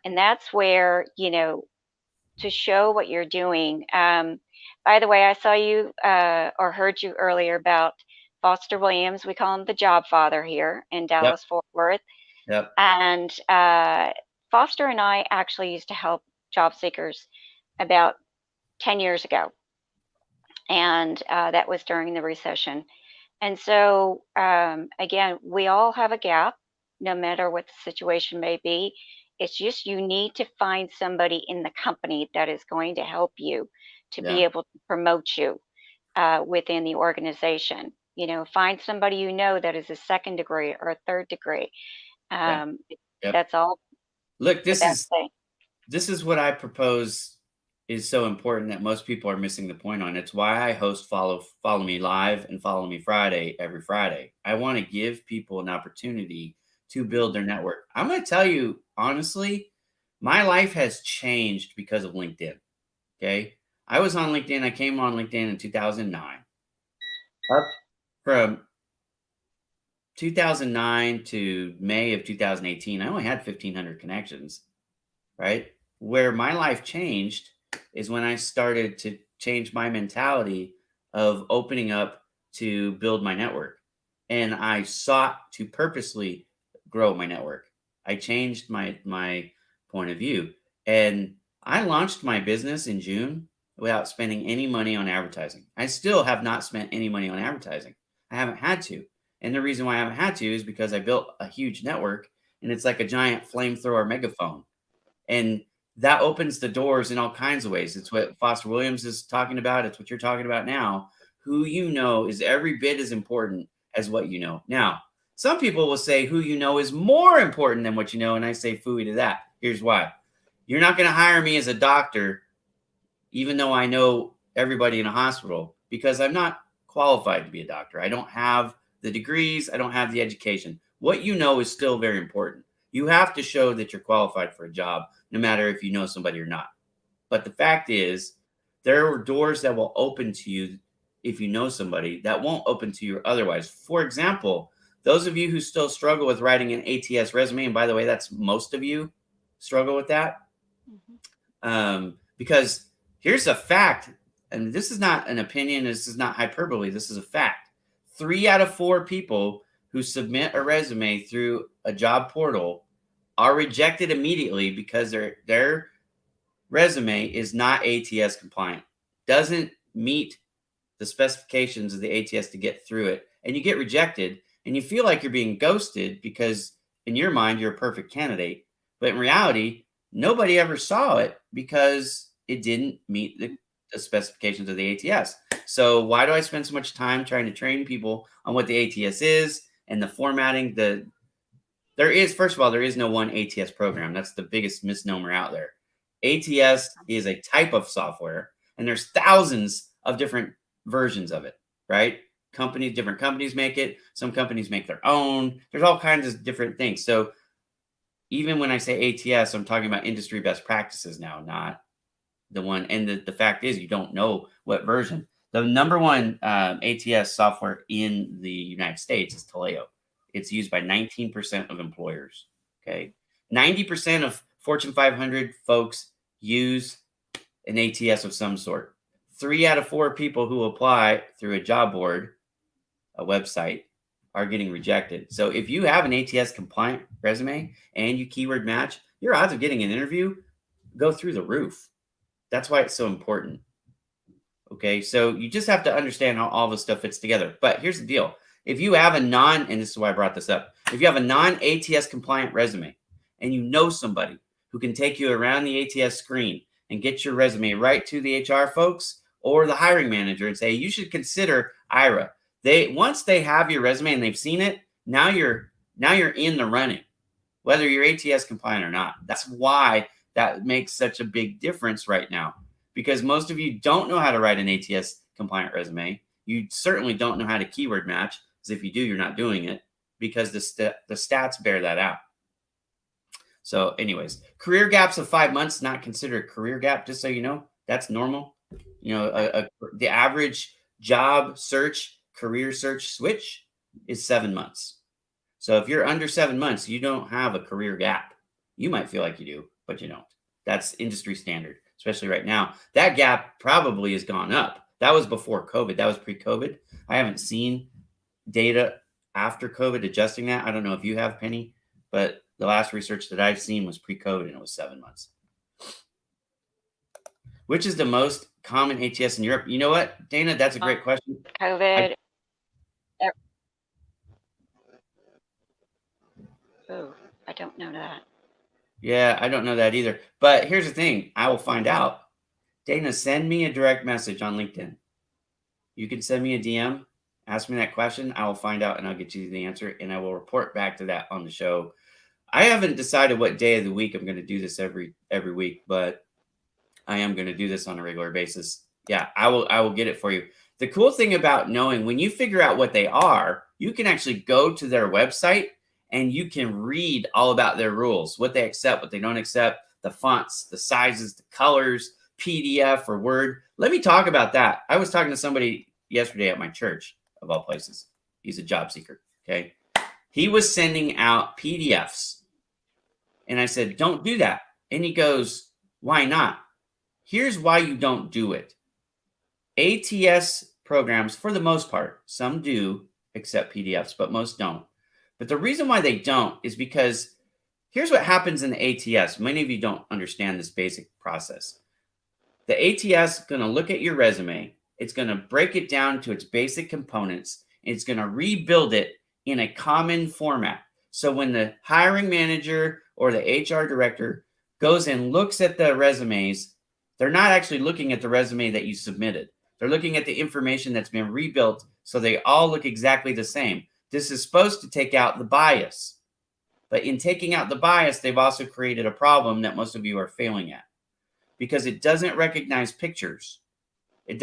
And that's where, to show what you're doing. By the way, I saw you or heard you earlier about Foster Williams. We call him the job father here in Dallas, Fort Worth. Yep. And Foster and I actually used to help job seekers about 10 years ago. And that was during the recession. And so, again, we all have a gap, no matter what the situation may be. It's just you need to find somebody in the company that is going to help you to be able to promote you within the organization. Find somebody that is a second degree or a third degree. That's all. Look, this is what I propose is so important that most people are missing the point on. It's why I host Follow Me Live and Follow Me Friday every Friday. I want to give people an opportunity to build their network. I'm going to tell you, honestly, my life has changed because of LinkedIn. Okay. I was on LinkedIn. I came on LinkedIn in 2009. Up from 2009 to May of 2018, I only had 1,500 connections, right? Where my life changed is when I started to change my mentality of opening up to build my network. And I sought to purposely grow my network. I changed my point of view. And I launched my business in June without spending any money on advertising. I still have not spent any money on advertising. I haven't had to. And the reason why I haven't had to is because I built a huge network, and it's like a giant flamethrower megaphone. And that opens the doors in all kinds of ways. It's what Foster Williams is talking about. It's what you're talking about now. Who you know is every bit as important as what you know. Now, some people will say who you know is more important than what you know, and I say phooey to that. Here's why. You're not going to hire me as a doctor, even though I know everybody in a hospital, because I'm not qualified to be a doctor. I don't have the degrees. I don't have the education. What you know is still very important. You have to show that you're qualified for a job, no matter if you know somebody or not. But the fact is, there are doors that will open to you if you know somebody that won't open to you otherwise. For example, those of you who still struggle with writing an ATS resume, and by the way, that's most of you struggle with that. Because here's a fact, and this is not an opinion, this is not hyperbole, this is a fact. 3 out of 4 people who submit a resume through a job portal are rejected immediately because their resume is not ATS compliant, doesn't meet the specifications of the ATS to get through it, and you get rejected. and you feel like you're being ghosted because in your mind you're a perfect candidate, but in reality nobody ever saw it because it didn't meet the specifications of the ATS. So why do I spend so much time trying to train people on what the ATS is and the formatting? First of all, there is no one ATS program. That's the biggest misnomer out there. ATS is a type of software, and there's thousands of different versions of it, right? Different companies make it. Some companies make their own. There's all kinds of different things. So even when I say ATS, I'm talking about industry best practices now, not the one. And the fact is, you don't know what version. The number one ATS software in the United States is Taleo. It's used by 19% of employers. Okay. 90% of Fortune 500 folks use an ATS of some sort. 3 out of 4 people who apply through a job board, a website, are getting rejected. So if you have an ATS compliant resume and you keyword match, your odds of getting an interview go through the roof. That's why it's so important. Okay. So you just have to understand how all this stuff fits together. But here's the deal. If you have and this is why I brought this up. If you have a non-ATS compliant resume and you know somebody who can take you around the ATS screen and get your resume right to the HR folks or the hiring manager and say, you should consider Ira. Once they have your resume and they've seen it, now you're in the running, whether you're ATS compliant or not. That's why that makes such a big difference right now, because most of you don't know how to write an ATS compliant resume. You certainly don't know how to keyword match, because if you do, you're not doing it, because the stats bear that out. So anyways, career gaps of 5 months, not considered a career gap, just so you know. That's normal. You know, the average job search, career search switch is 7 months. So if you're under 7 months, you don't have a career gap. You might feel like you do, but you don't. That's industry standard, especially right now. That gap probably has gone up. That was before COVID. That was pre-COVID. I haven't seen data after COVID adjusting that. I don't know if you have, Penny, but the last research that I've seen was pre-COVID, and it was 7 months. Which is the most common ATS in Europe? You know what, Dana? That's a great question. COVID. I don't know that. Yeah, I don't know that either. But here's the thing. I will find out. Dana, send me a direct message on LinkedIn. You can send me a DM. Ask me that question. I will find out, and I'll get you the answer, and I will report back to that on the show. I haven't decided what day of the week I'm going to do this every week, but I am going to do this on a regular basis. Yeah, I will get it for you. The cool thing about knowing, when you figure out what they are, you can actually go to their website and you can read all about their rules, what they accept, what they don't accept, the fonts, the sizes, the colors, PDF or Word. Let me talk about that. I was talking to somebody yesterday at my church, of all places. He's a job seeker. Okay. He was sending out PDFs. And I said, don't do that. And he goes, why not? Here's why you don't do it. ATS programs, for the most part, some do accept PDFs, but most don't. But the reason why they don't is because here's what happens in the ATS. Many of you don't understand this basic process. The ATS is going to look at your resume. It's going to break it down to its basic components. And it's going to rebuild it in a common format. So when the hiring manager or the HR director goes and looks at the resumes, they're not actually looking at the resume that you submitted. They're looking at the information that's been rebuilt so they all look exactly the same. This is supposed to take out the bias. But in taking out the bias, they've also created a problem that most of you are failing at, because it doesn't recognize pictures. It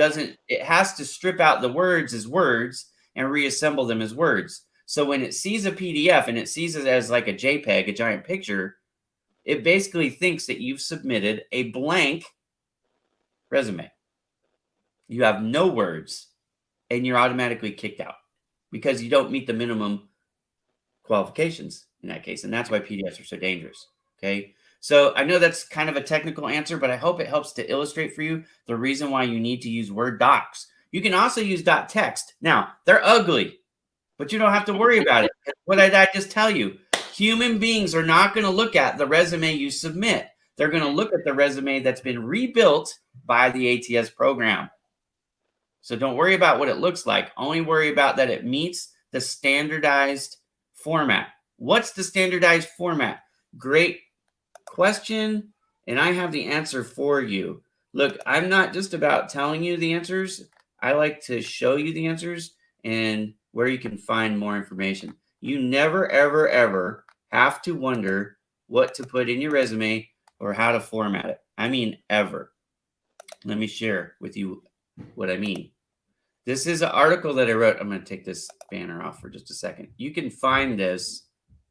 has to strip out the words as words and reassemble them as words. So when it sees a PDF and it sees it as like a JPEG, a giant picture, it basically thinks that you've submitted a blank resume. You have no words and you're automatically kicked out because you don't meet the minimum qualifications in that case. And that's why PDFs are so dangerous. Okay. So I know that's kind of a technical answer, but I hope it helps to illustrate for you the reason why you need to use Word docs. You can also use .text. Now, they're ugly, but you don't have to worry about it. What did I just tell you? Human beings are not going to look at the resume you submit. They're going to look at the resume that's been rebuilt by the ATS program. So don't worry about what it looks like. Only worry about that it meets the standardized format. What's the standardized format? Great question, and I have the answer for you. Look, I'm not just about telling you the answers. I like to show you the answers and where you can find more information. You never, ever, ever have to wonder what to put in your resume or how to format it. I mean, ever. Let me share with you what I mean. This is an article that I wrote. I'm going to take this banner off for just a second. You can find this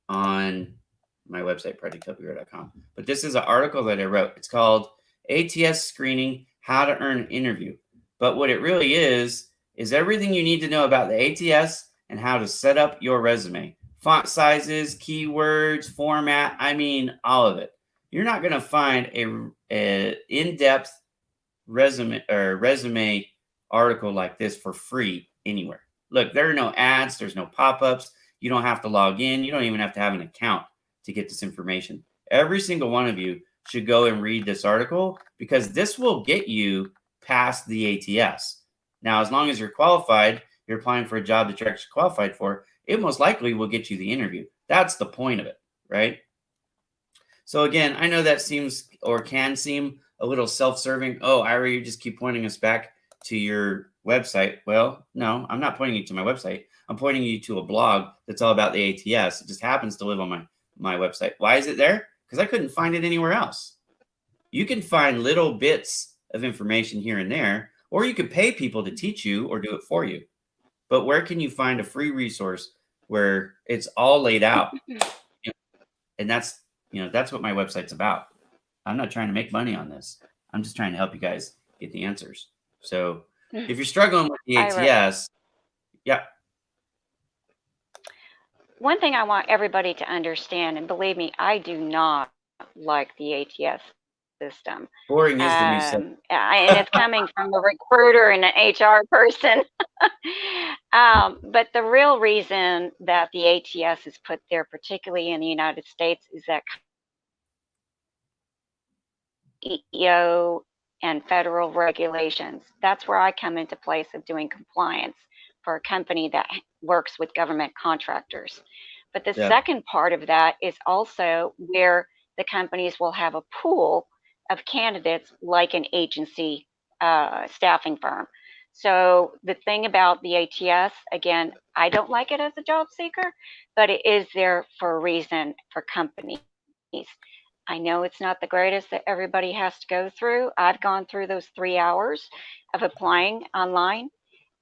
on my website, projectpwr.com. But this is an article that I wrote. It's called ATS Screening, How to Earn an Interview. But what it really is everything you need to know about the ATS and how to set up your resume. Font sizes, keywords, format, I mean, all of it. You're not going to find a in-depth resume article like this for free anywhere. Look, there are no ads, there's no pop-ups. You don't have to log in. You don't even have to have an account to get this information. Every single one of you should go and read this article because this will get you past the ATS. Now, as long as you're qualified, you're applying for a job that you're actually qualified for, it most likely will get you the interview. That's the point of it, right? So again, I know that seems or can seem a little self-serving. Oh, Ira, you just keep pointing us back to your website. Well, no, I'm not pointing you to my website. I'm pointing you to a blog that's all about the ATS. It just happens to live on my website. Why is it there? Because I couldn't find it anywhere else. You can find little bits of information here and there, or you could pay people to teach you or do it for you. But where can you find a free resource where it's all laid out? And that's what my website's about. I'm not trying to make money on this. I'm just trying to help you guys get the answers. So if you're struggling with the ATS, yeah. One thing I want everybody to understand, and believe me, I do not like the ATS system. Boring is the new system. And it's coming from a recruiter and an HR person. But the real reason that the ATS is put there, particularly in the United States, is that EEO and federal regulations. That's where I come into place of doing compliance for a company that works with government contractors. But the second part of that is also where the companies will have a pool of candidates like an agency staffing firm. So the thing about the ATS, again, I don't like it as a job seeker, but it is there for a reason for companies. I know it's not the greatest that everybody has to go through. I've gone through those 3 hours of applying online,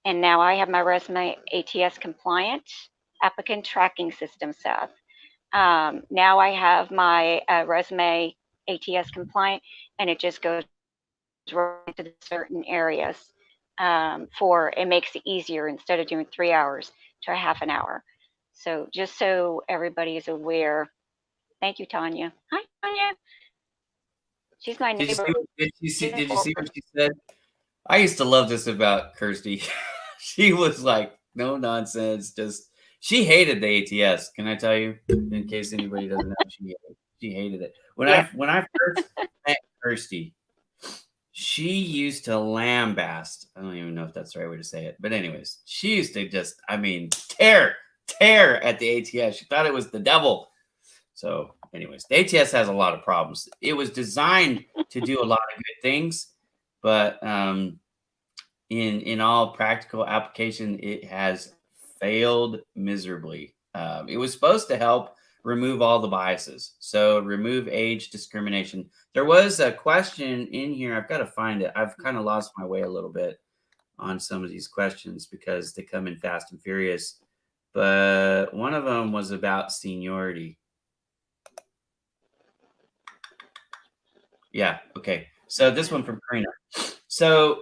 and now I have my resume ATS compliant applicant tracking system set. Now I have my resume ATS compliant, and it just goes right to certain areas it makes it easier instead of doing 3 hours to a half an hour. So just so everybody is aware. Thank you, Tanya. Hi, Tanya. She's my neighbor. Did you see what she said? I used to love this about Kirsty. She was like, no nonsense. She hated the ATS. Can I tell you? In case anybody doesn't know, she hated it. When I first met Kirsty, she used to lambast. I don't even know if that's the right way to say it. But anyways, she used to just, tear at the ATS. She thought it was the devil. So anyways, the ATS has a lot of problems. It was designed to do a lot of good things, but in all practical application, it has failed miserably. It was supposed to help remove all the biases. So remove age discrimination. There was a question in here. I've got to find it. I've kind of lost my way a little bit on some of these questions because they come in fast and furious. But one of them was about seniority. Yeah. Okay. So this one from Karina. So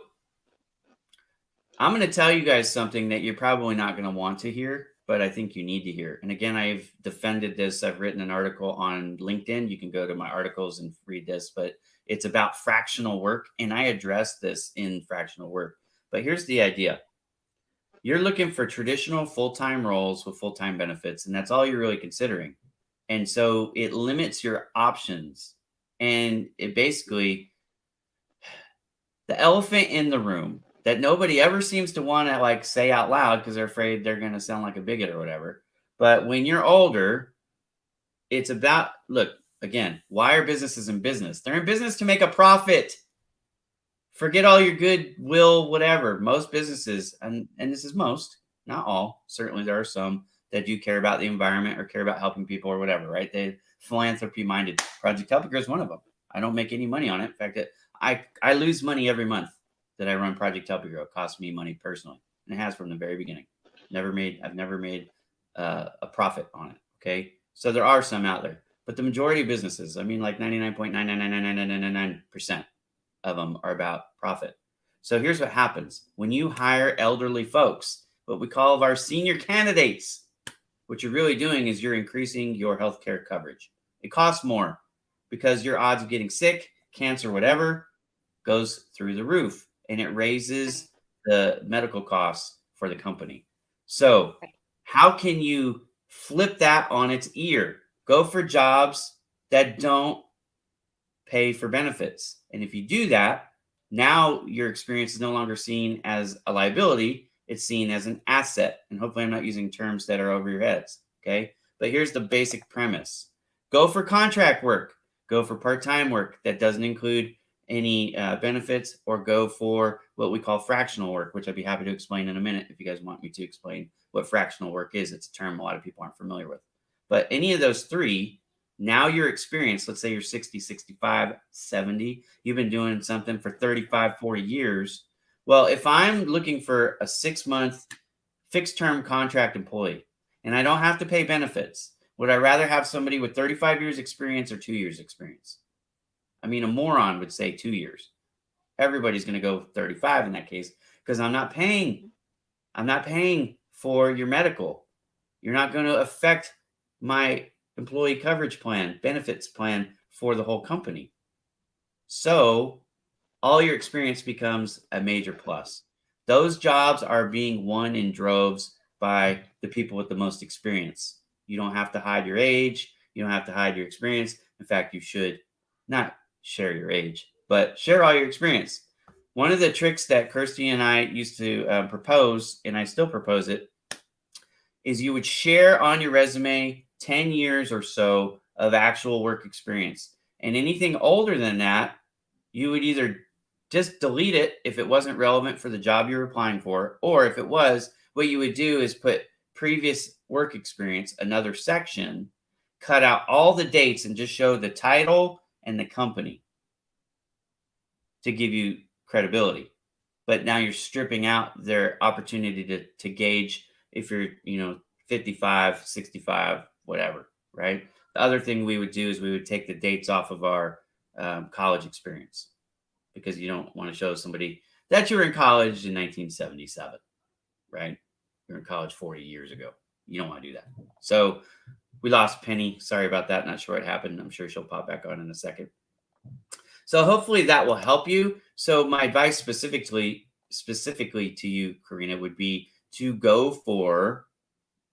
I'm going to tell you guys something that you're probably not going to want to hear, but I think you need to hear. And again, I've defended this. I've written an article on LinkedIn. You can go to my articles and read this, but it's about fractional work. And I address this in fractional work. But here's the idea. You're looking for traditional full-time roles with full-time benefits, and that's all you're really considering. And so it limits your options. And it basically, the elephant in the room that nobody ever seems to want to like say out loud because they're afraid they're going to sound like a bigot or whatever. But when you're older, it's about, look, again, why are businesses in business? They're in business to make a profit. Forget all your goodwill, whatever. Most businesses, and this is most, not all, certainly there are some that do care about the environment or care about helping people or whatever, right? They philanthropy minded. Project Help is one of them. I don't make any money on it. In fact, I lose money every month that I run Project Help. It costs me money personally, and it has from the very beginning. I've never made a profit on it. Okay, so there are some out there, but the majority of businesses, I mean, like 99.9999999% of them are about profit. So here's what happens when you hire elderly folks, what we call our senior candidates. What you're really doing is you're increasing your healthcare coverage. It costs more because your odds of getting sick, cancer, whatever, goes through the roof, and it raises the medical costs for the company. So how can you flip that on its ear? Go for jobs that don't pay for benefits. And if you do that, now your experience is no longer seen as a liability. It's seen as an asset. And hopefully I'm not using terms that are over your heads. Okay. But here's the basic premise. Go for contract work. Go for part-time work that doesn't include any benefits, or go for what we call fractional work, which I'd be happy to explain in a minute if you guys want me to explain what fractional work is. It's a term a lot of people aren't familiar with. But any of those three, now your experience, let's say you're 60, 65, 70, you've been doing something for 35, 40 years. Well, if I'm looking for a 6-month fixed term contract employee and I don't have to pay benefits, would I rather have somebody with 35 years experience or 2 years experience? I mean, a moron would say 2 years. Everybody's going to go 35 in that case because I'm not paying for your medical. You're not going to affect my employee coverage plan, benefits plan for the whole company. So all your experience becomes a major plus. Those jobs are being won in droves by the people with the most experience. You don't have to hide your age. You don't have to hide your experience. In fact, you should not share your age, but share all your experience. One of the tricks that Kirsty and I used to propose, and I still propose it, is you would share on your resume 10 years or so of actual work experience. And anything older than that, you would either just delete it if it wasn't relevant for the job you're applying for, or if it was, what you would do is put previous work experience, another section, cut out all the dates and just show the title and the company to give you credibility. But now you're stripping out their opportunity to gauge if you're, 55, 65, whatever, right? The other thing we would do is we would take the dates off of our college experience, because you don't want to show somebody that you were in college in 1977, right? You're in college 40 years ago. You don't want to do that. So we lost Penny. Sorry about that. Not sure what happened. I'm sure she'll pop back on in a second. So hopefully that will help you. So my advice specifically to you, Karina, would be to go for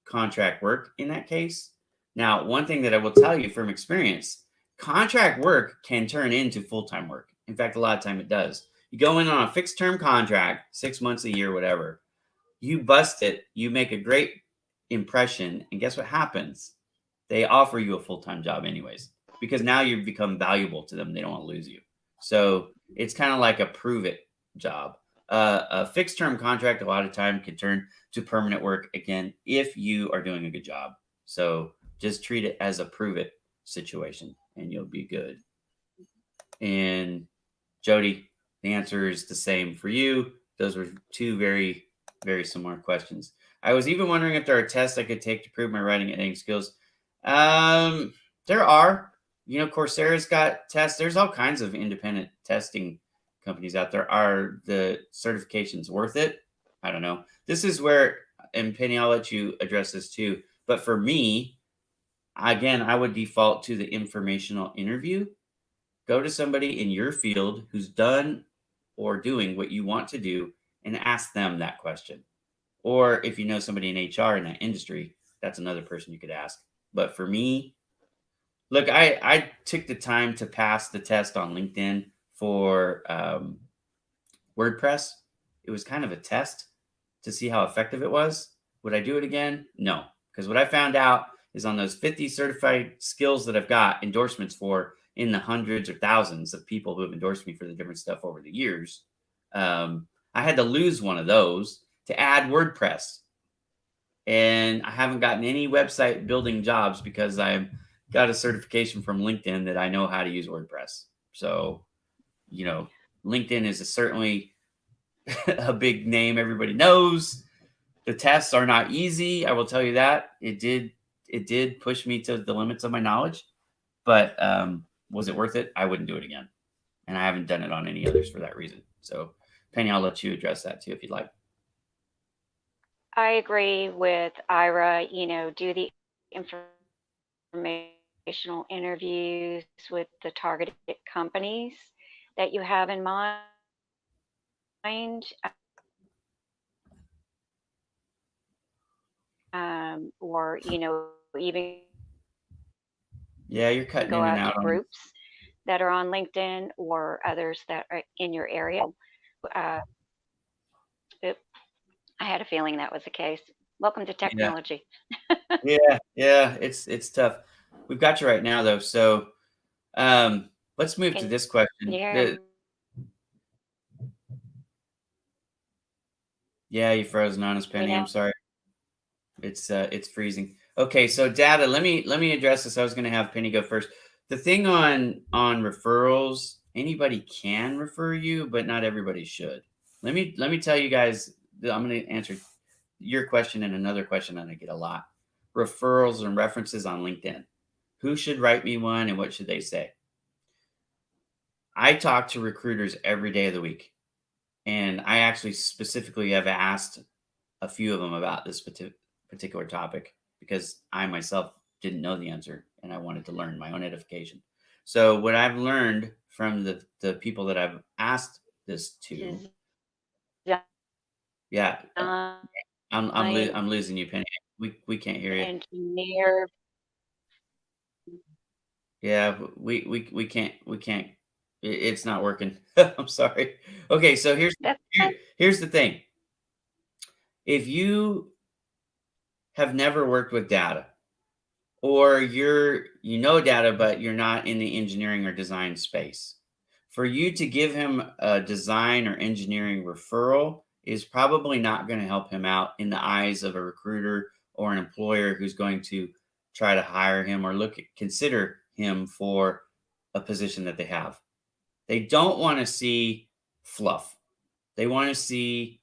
contract work in that case. Now, one thing that I will tell you from experience, contract work can turn into full-time work. In fact, a lot of time it does. You go in on a fixed term contract, 6 months, a year, whatever. You bust it. You make a great impression. And guess what happens? They offer you a full-time job anyways, because now you've become valuable to them. They don't want to lose you. So it's kind of like a prove it job. A fixed term contract a lot of time can turn to permanent work again if you are doing a good job. So just treat it as a prove it situation and you'll be good. And Jody, the answer is the same for you. Those were two very, very similar questions. I was even wondering if there are tests I could take to prove my writing and editing skills. There are. Coursera's got tests. There's all kinds of independent testing companies out there. Are the certifications worth it? I don't know. This is where, and Penny, I'll let you address this too. But for me, again, I would default to the informational interview. Go to somebody in your field who's done or doing what you want to do and ask them that question. Or if you know somebody in HR in that industry, that's another person you could ask. But for me, look, I took the time to pass the test on LinkedIn for WordPress. it was kind of a test to see how effective it was. Would I do it again? No, because what I found out is on those 50 certified skills that I've got endorsements for in the hundreds or thousands of people who have endorsed me for the different stuff over the years. I had to lose one of those to add WordPress. And I haven't gotten any website building jobs because I've got a certification from LinkedIn that I know how to use WordPress. So, LinkedIn is certainly a big name everybody knows. The tests are not easy. I will tell you that. It did push me to the limits of my knowledge, but was it worth it? I wouldn't do it again. And I haven't done it on any others for that reason. So, Penny, I'll let you address that too if you'd like. I agree with Ira. Do the informational interviews with the targeted companies that you have in mind. Or, even Yeah, you're cutting go in and out out to on. groups that are on LinkedIn or others that are in your area. I had a feeling that was the case. Welcome to technology. Yeah, it's tough. We've got you right now though. So, let's move to Can this you question. hear Yeah, you frozen on us, me Penny. I'm now? sorry. It's freezing. Okay, so data. Let me address this. I was going to have Penny go first. The thing on referrals, anybody can refer you, but not everybody should. Let me tell you guys. I'm going to answer your question and another question that I get a lot. Referrals and references on LinkedIn. Who should write me one, and what should they say? I talk to recruiters every day of the week, and I actually specifically have asked a few of them about this particular topic because I myself didn't know the answer and I wanted to learn my own edification. So what I've learned from the people that I've asked this to, yeah, I'm losing you, Penny. We can't hear you. Engineer. Yeah, we can't. It's not working. I'm sorry. Okay, so here's the thing. If you have never worked with data, or you know data, but you're not in the engineering or design space, for you to give him a design or engineering referral is probably not going to help him out in the eyes of a recruiter or an employer who's going to try to hire him or consider him for a position that they have. They don't want to see fluff. They want to see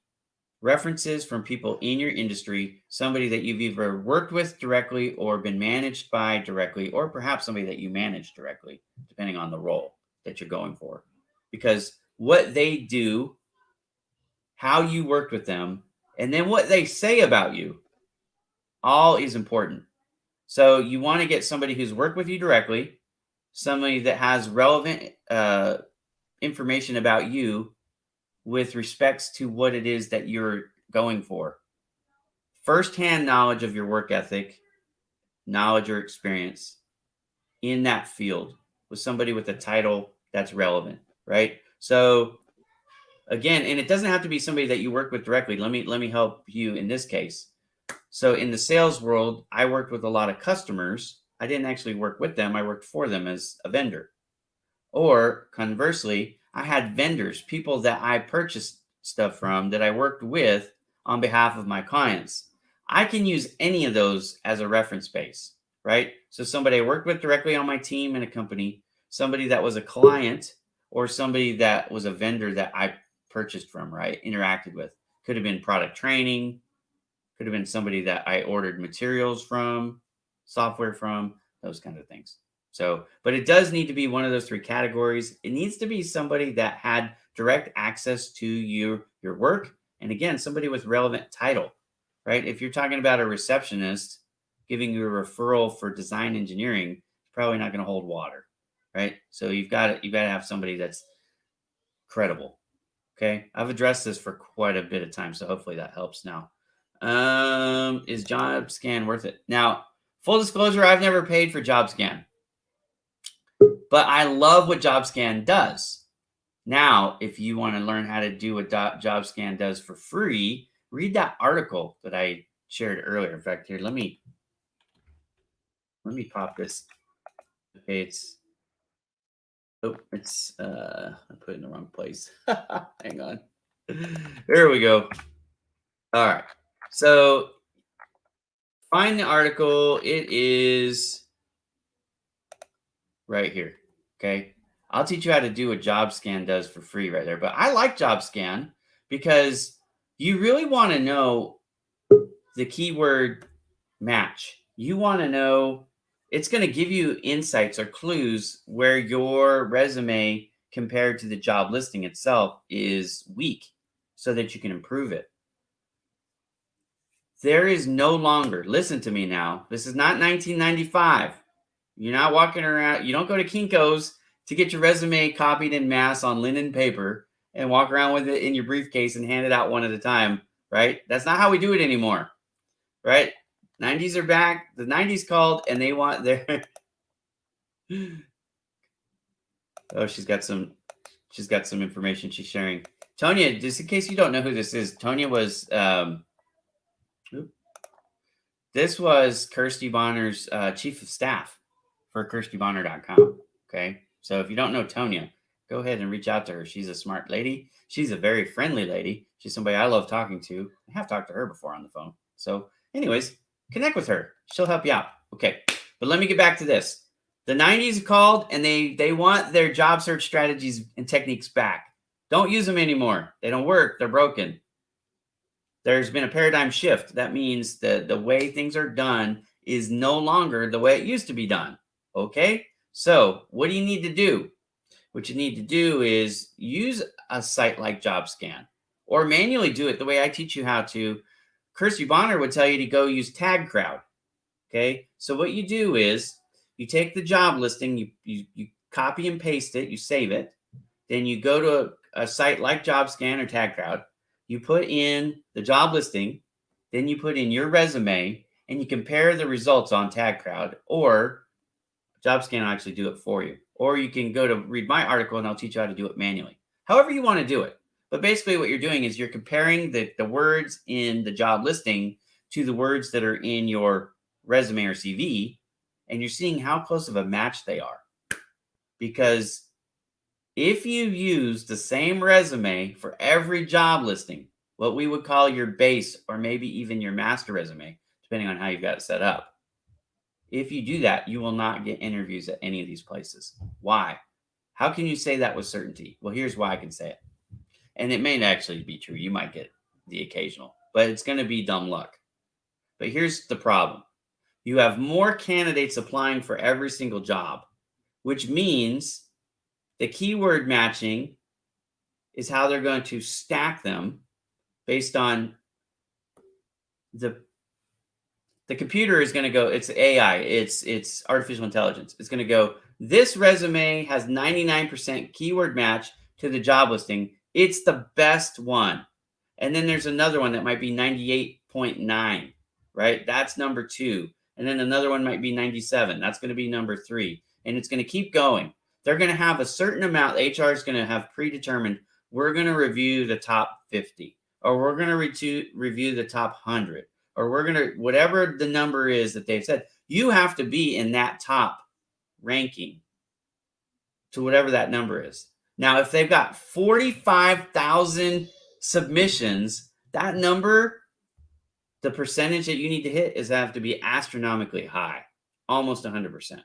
references from people in your industry, somebody that you've either worked with directly or been managed by directly, or perhaps somebody that you manage directly, depending on the role that you're going for. Because what they do, how you worked with them, and then what they say about you, all is important. So you want to get somebody who's worked with you directly, somebody that has relevant information about you with respects to what it is that you're going for. Firsthand knowledge of your work ethic, knowledge or experience in that field with somebody with a title that's relevant, right? So again, and it doesn't have to be somebody that you work with directly. Let me help you in this case. So in the sales world, I worked with a lot of customers. I didn't actually work with them. I worked for them as a vendor. Or conversely, I had vendors, people that I purchased stuff from that I worked with on behalf of my clients. I can use any of those as a reference base, right? So somebody I worked with directly on my team in a company, somebody that was a client, or somebody that was a vendor that I purchased from, right? Interacted with. Could have been product training, could have been somebody that I ordered materials from, software from, those kind of things. So, but it does need to be one of those three categories. It needs to be somebody that had direct access to your work. And again, somebody with relevant title, right? If you're talking about a receptionist giving you a referral for design engineering, it's probably not going to hold water, right? So you've got to have somebody that's credible. Okay. I've addressed this for quite a bit of time. So hopefully that helps now. Is JobScan worth it? Now, full disclosure, I've never paid for JobScan, but I love what JobScan does. Now, if you want to learn how to do what JobScan does for free, read that article that I shared earlier. In fact, here, let me pop this. Okay, it's I put it in the wrong place. Hang on. There we go. All right. So find the article. It is right here. Okay. I'll teach you how to do what JobScan does for free right there. But I like JobScan because you really want to know the keyword match. You want to know, it's going to give you insights or clues where your resume compared to the job listing itself is weak so that you can improve it. There is no longer, listen to me now, this is not 1995. You're not walking around, you don't go to Kinko's to get your resume copied in mass on linen paper and walk around with it in your briefcase and hand it out one at a time, right? That's not how we do it anymore, right? 90s are back. The 90s called and they want their oh, she's got some information she's sharing. Tonya, just in case you don't know who this is, Tonya was this was Kirsty Bonner's chief of staff for kirstybonner.com. Okay. So if you don't know Tonya, go ahead and reach out to her. She's a smart lady. She's a very friendly lady. She's somebody I love talking to. I have talked to her before on the phone. So anyways, connect with her. She'll help you out. Okay. But let me get back to this. The 90s called and they want their job search strategies and techniques back. Don't use them anymore. They don't work. They're broken. There's been a paradigm shift. That means that the way things are done is no longer the way it used to be done. Okay? So what do you need to do? What you need to do is use a site like JobScan or manually do it the way I teach you how to. Kirsty Bonner would tell you to go use TagCrowd. Okay? So what you do is you take the job listing, you copy and paste it, you save it. Then you go to a site like JobScan or TagCrowd. You put in the job listing, then you put in your resume, and you compare the results on TagCrowd, or JobScan will actually do it for you. Or you can go to read my article, and I'll teach you how to do it manually. However you want to do it. But basically what you're doing is you're comparing the words in the job listing to the words that are in your resume or CV, and you're seeing how close of a match they are. Because if you use the same resume for every job listing, what we would call your base or maybe even your master resume, depending on how you've got it set up, if you do that, you will not get interviews at any of these places. Why? How can you say that with certainty? Well, here's why I can say it. And it may actually be true. You might get the occasional, but it's going to be dumb luck. But here's the problem. You have more candidates applying for every single job, which means the keyword matching is how they're going to stack them based on the computer is going to go, it's AI, it's artificial intelligence. It's going to go, this resume has 99% keyword match to the job listing. It's the best one. And then there's another one that might be 98.9, right? That's number 2. And then another one might be 97. That's going to be number 3. And it's going to keep going. They're going to have a certain amount. HR is going to have predetermined. We're going to review the top 50, or we're going to review the top 100, or we're going to, whatever the number is that they've said, you have to be in that top ranking to whatever that number is. Now, if they've got 45,000 submissions, that number, the percentage that you need to hit is have to be astronomically high, almost 100%.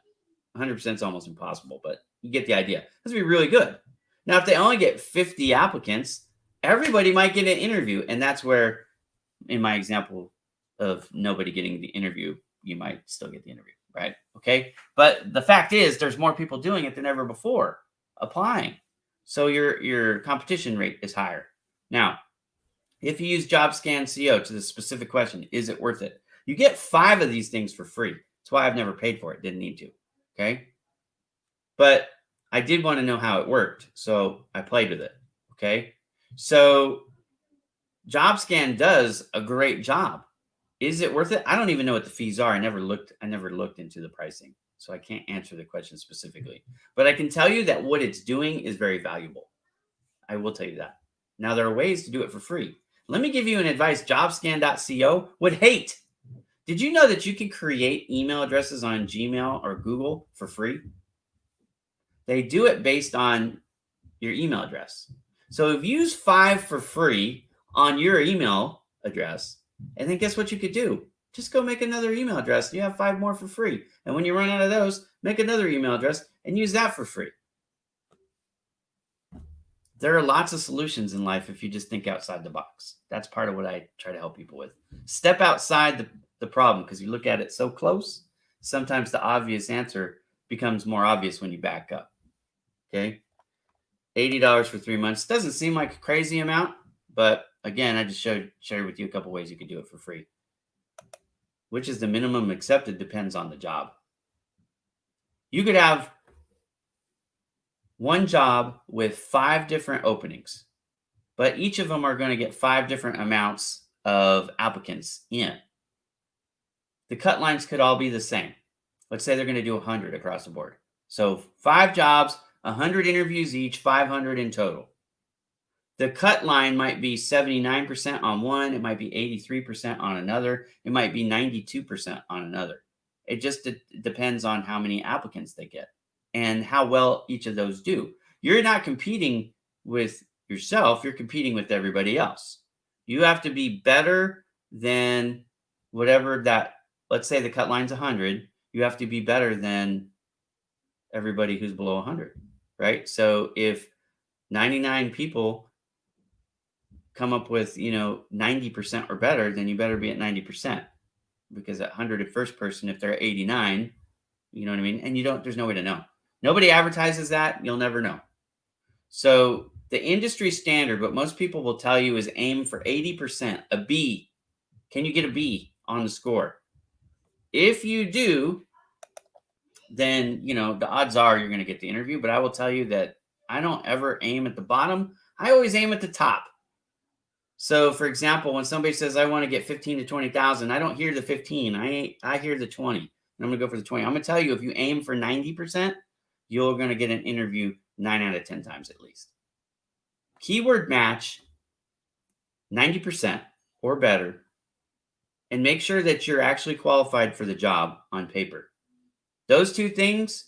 100% is almost impossible, but you get the idea. That's be really good. Now, if they only get 50 applicants, everybody might get an interview. And that's where, in my example of nobody getting the interview, you might still get the interview, right? Okay. But the fact is, there's more people doing it than ever before applying. So your competition rate is higher. Now, if you use JobScan CO to the specific question, is it worth it? You get 5 of these things for free. That's why I've never paid for it. Didn't need to. Okay. But I did want to know how it worked. So I played with it. Okay. So JobScan does a great job. Is it worth it? I don't even know what the fees are. I never looked into the pricing. So I can't answer the question specifically. But I can tell you that what it's doing is very valuable. I will tell you that. Now, there are ways to do it for free. Let me give you an advice jobscan.co would hate. Did you know that you can create email addresses on Gmail or Google for free? They do it based on your email address. So if you use 5 for free on your email address, and then guess what you could do? Just go make another email address. You have 5 more for free. And when you run out of those, make another email address and use that for free. There are lots of solutions in life if you just think outside the box. That's part of what I try to help people with. Step outside the problem, because you look at it so close. Sometimes the obvious answer becomes more obvious when you back up. Okay. $80 for 3 months. Doesn't seem like a crazy amount, but again, I just shared with you a couple ways you could do it for free. Which is the minimum accepted depends on the job. You could have one job with 5 different openings, but each of them are going to get 5 different amounts of applicants in. The cut lines could all be the same. Let's say they're going to do 100 across the board. So 5 jobs, 100 interviews each, 500 in total. The cut line might be 79% on one. It might be 83% on another. It might be 92% on another. It just depends on how many applicants they get and how well each of those do. You're not competing with yourself. You're competing with everybody else. You have to be better than whatever that, let's say the cut line's 100. You have to be better than everybody who's below 100, right? So if 99 people come up with, 90% or better, then you better be at 90%, because at 100 first person, if they're 89, you know what I mean? And there's no way to know. Nobody advertises that. You'll never know. So the industry standard, what most people will tell you is aim for 80%, a B. Can you get a B on the score? If you do, then, the odds are you're going to get the interview. But I will tell you that I don't ever aim at the bottom. I always aim at the top. So, for example, when somebody says, I want to get 15 to 20,000, I don't hear the 15. I hear the 20. And I'm going to go for the 20. I'm going to tell you, if you aim for 90%, you're going to get an interview 9 out of 10 times at least. Keyword match 90% or better, and make sure that you're actually qualified for the job on paper. Those 2 things,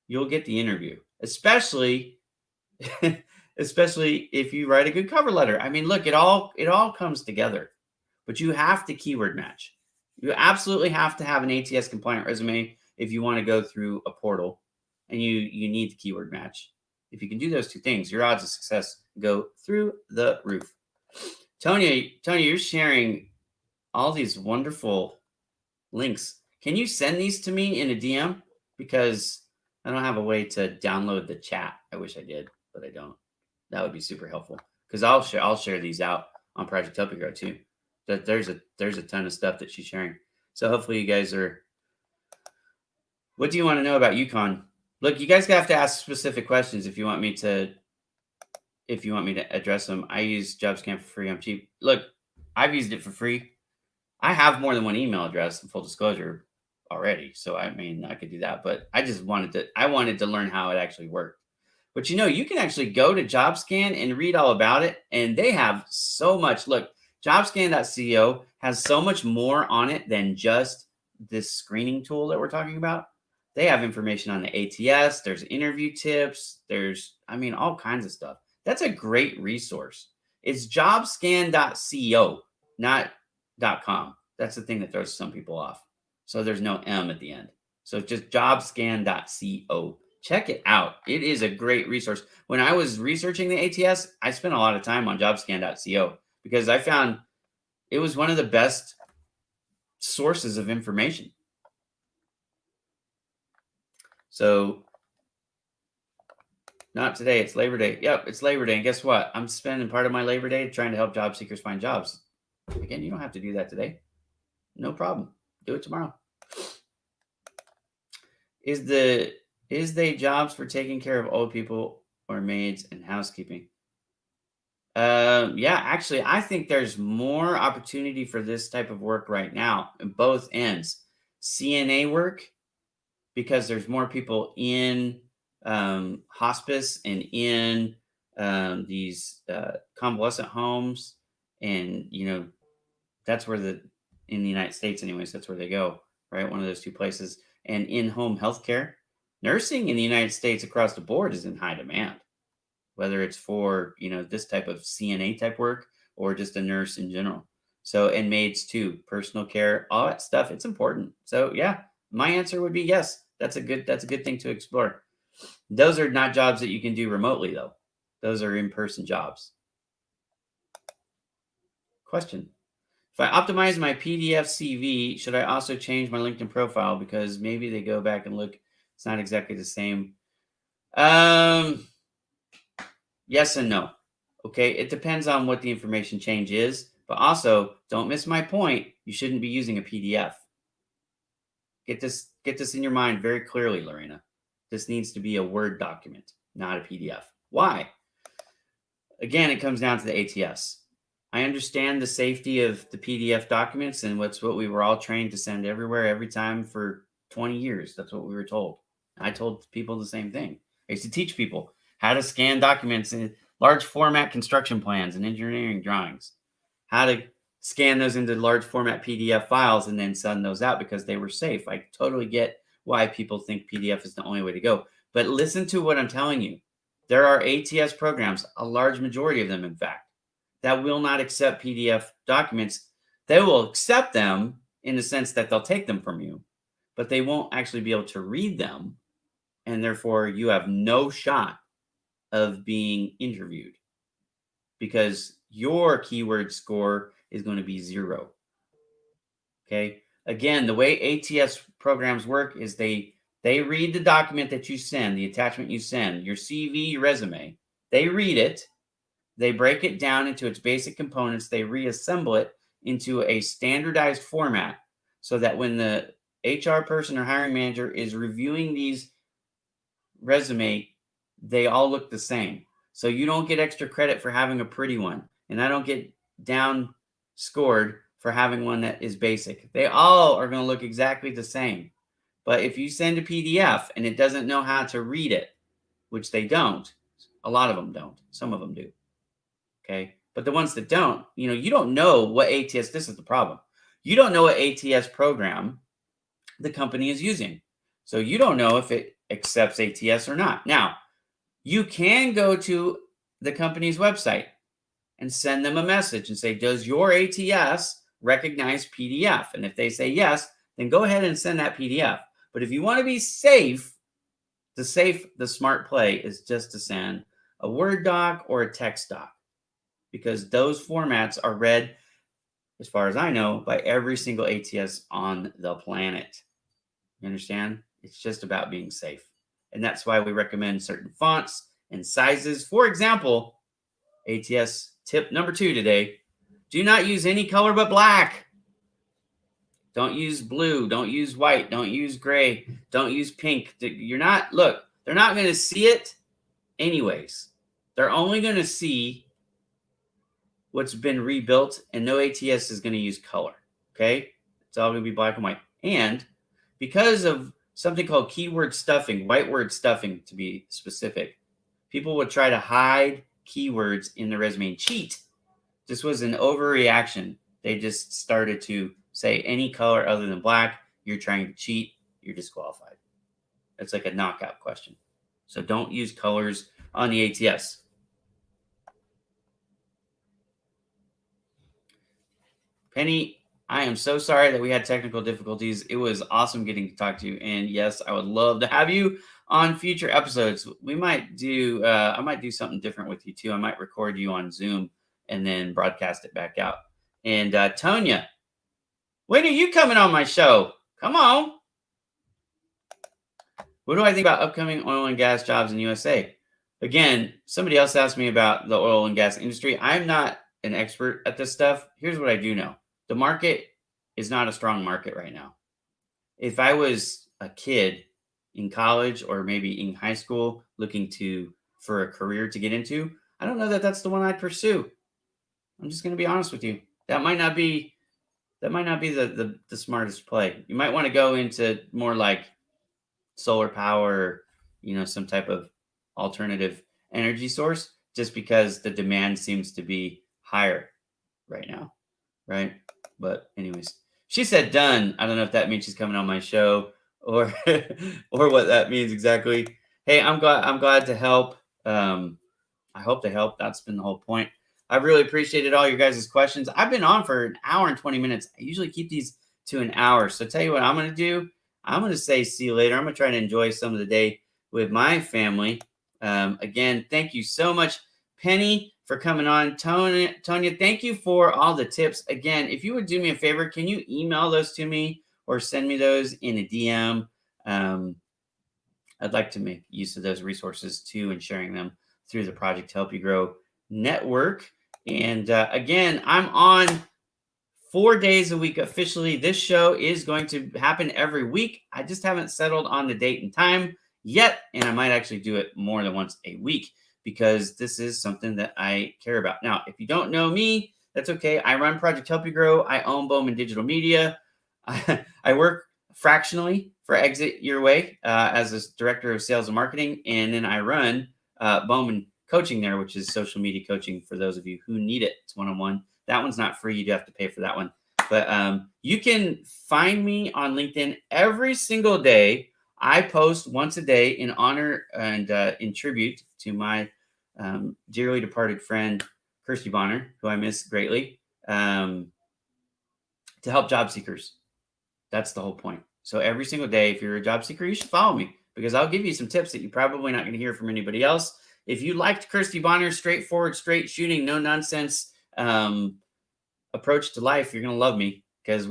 you'll get the interview, especially if you write a good cover letter. I mean, look, it all comes together, but you have to keyword match. You absolutely have to have an ATS compliant resume if you want to go through a portal, and you need the keyword match. If you can do those 2 things, your odds of success go through the roof. Tony, you're sharing all these wonderful links. Can you send these to me in a DM? Because I don't have a way to download the chat. I wish I did, but I don't. That would be super helpful, because I'll share these out on Project Help You Grow too. That there's a ton of stuff that she's sharing. So hopefully you guys are. What do you want to know about UConn? Look, you guys have to ask specific questions if you want me to address them. I use JobScan for free. I'm cheap. Look, I've used it for free. I have more than one email address, in full disclosure, already. So I mean, I could do that, but I wanted to learn how it actually worked. But you can actually go to JobScan and read all about it. And they have so much. Look, jobscan.co has so much more on it than just this screening tool that we're talking about. They have information on the ATS. There's interview tips. There's, all kinds of stuff. That's a great resource. It's jobscan.co, not .com. That's the thing that throws some people off. So there's no M at the end. So it's just jobscan.co. Check it out. It is a great resource. When I was researching the ATS, I spent a lot of time on jobscan.co because I found it was one of the best sources of information. So, not today. It's Labor Day. Yep, it's Labor Day. And guess what? I'm spending part of my Labor Day trying to help job seekers find jobs. Again, you don't have to do that today. No problem. Do it tomorrow. Is they jobs for taking care of old people or maids and housekeeping? Yeah, actually, I think there's more opportunity for this type of work right now in both ends. CNA work, because there's more people in hospice and in these convalescent homes, and that's where in the United States, anyways, that's where they go, right? One of those two places. And in-home healthcare, nursing in the United States across the board is in high demand, whether it's for this type of CNA type work or just a nurse in general. So, and maids too, personal care, all that stuff, it's important. So yeah, my answer would be yes. That's a good thing to explore. Those are not jobs that you can do remotely though. Those are in-person jobs. Question. If I optimize my PDF CV, should I also change my LinkedIn profile? Because maybe they go back and look, it's not exactly the same. Yes and no. Okay, it depends on what the information change is, but also don't miss my point. You shouldn't be using a PDF. Get this in your mind very clearly, Lorena. This needs to be a Word document, not a PDF. Why? Again, it comes down to the ATS. I understand the safety of the PDF documents, and what we were all trained to send everywhere, every time for 20 years. That's what we were told. I told people the same thing. I used to teach people how to scan documents in large format construction plans and engineering drawings, how to scan those into large format PDF files and then send those out because they were safe. I totally get why people think PDF is the only way to go. But listen to what I'm telling you. There are ATS programs, a large majority of them, in fact, that will not accept PDF documents. They will accept them in the sense that they'll take them from you, but they won't actually be able to read them. And therefore, you have no shot of being interviewed because your keyword score is going to be 0. Okay. Again, the way ATS programs work is they read the document that you send, the attachment you send, your CV, your resume. They read it. They break it down into its basic components. They reassemble it into a standardized format so that when the HR person or hiring manager is reviewing these resume, they all look the same. So you don't get extra credit for having a pretty one. And I don't get down scored for having one that is basic. They all are going to look exactly the same. But if you send a PDF and it doesn't know how to read it, which they don't, a lot of them don't. Some of them do. Okay. But the ones that don't, you don't know what ATS, this is the problem. You don't know what ATS program the company is using. So you don't know if it accepts ATS or not. Now, you can go to the company's website and send them a message and say, does your ATS recognize PDF? And if they say yes, then go ahead and send that PDF. But if you want to be safe, the smart play is just to send a Word doc or a text doc, because those formats are read, as far as I know, by every single ATS on the planet. You understand? It's just about being safe. And that's why we recommend certain fonts and sizes. For example, ATS tip number 2 today, do not use any color but black. Don't use blue. Don't use white. Don't use gray. Don't use pink. They're not going to see it anyways. They're only going to see what's been rebuilt, and no ATS is going to use color. Okay? It's all going to be black and white. And because of something called keyword stuffing, white word stuffing to be specific, people would try to hide keywords in the resume and cheat. This was an overreaction. They just started to say any color other than black, you're trying to cheat, you're disqualified. It's like a knockout question. So don't use colors on the ATS. Penny, I am so sorry that we had technical difficulties. It was awesome getting to talk to you. And yes, I would love to have you on future episodes. We might do, I might do something different with you too. I might record you on Zoom and then broadcast it back out. And Tonya, when are you coming on my show? Come on. What do I think about upcoming oil and gas jobs in USA? Again, somebody else asked me about the oil and gas industry. I'm not an expert at this stuff. Here's what I do know. The market is not a strong market right now. If I was a kid in college or maybe in high school looking for a career to get into, I don't know that that's the one I'd pursue. I'm just going to be honest with you. That might not be the smartest play. You might want to go into more like solar power, some type of alternative energy source. just because the demand seems to be higher right now, right? But anyways, she said done. I don't know if that means she's coming on my show or or what that means exactly. Hey, I'm glad to help. I hope they help. That's been the whole point. I've really appreciated all your guys' questions. I've been on for an hour and 20 minutes. I usually keep these to an hour. So tell you what I'm going to do. I'm going to say see you later. I'm going to try to enjoy some of the day with my family. Again, thank you so much, Penny, for coming on. Tonya, thank you for all the tips. Again, if you would do me a favor, can you email those to me or send me those in a DM? I'd like to make use of those resources too and sharing them through the Project to Help You Grow network. And again, I'm on 4 days a week officially. This show is going to happen every week. I just haven't settled on the date and time yet. And I might actually do it more than once a week because this is something that I care about. Now, if you don't know me, that's okay. I run Project Help You Grow. I own Bowman Digital Media. I work fractionally for Exit Your Way as a director of sales and marketing. And then I run Bowman Coaching there, which is social media coaching for those of you who need it. It's one-on-one. That one's not free. You do have to pay for that one. But you can find me on LinkedIn every single day. I post once a day in honor and in tribute to my dearly departed friend, Kirsty Bonner, who I miss greatly, to help job seekers. That's the whole point. So every single day, if you're a job seeker, you should follow me because I'll give you some tips that you're probably not going to hear from anybody else. If you liked Kirsty Bonner's straightforward, straight shooting, no nonsense approach to life, you're going to love me because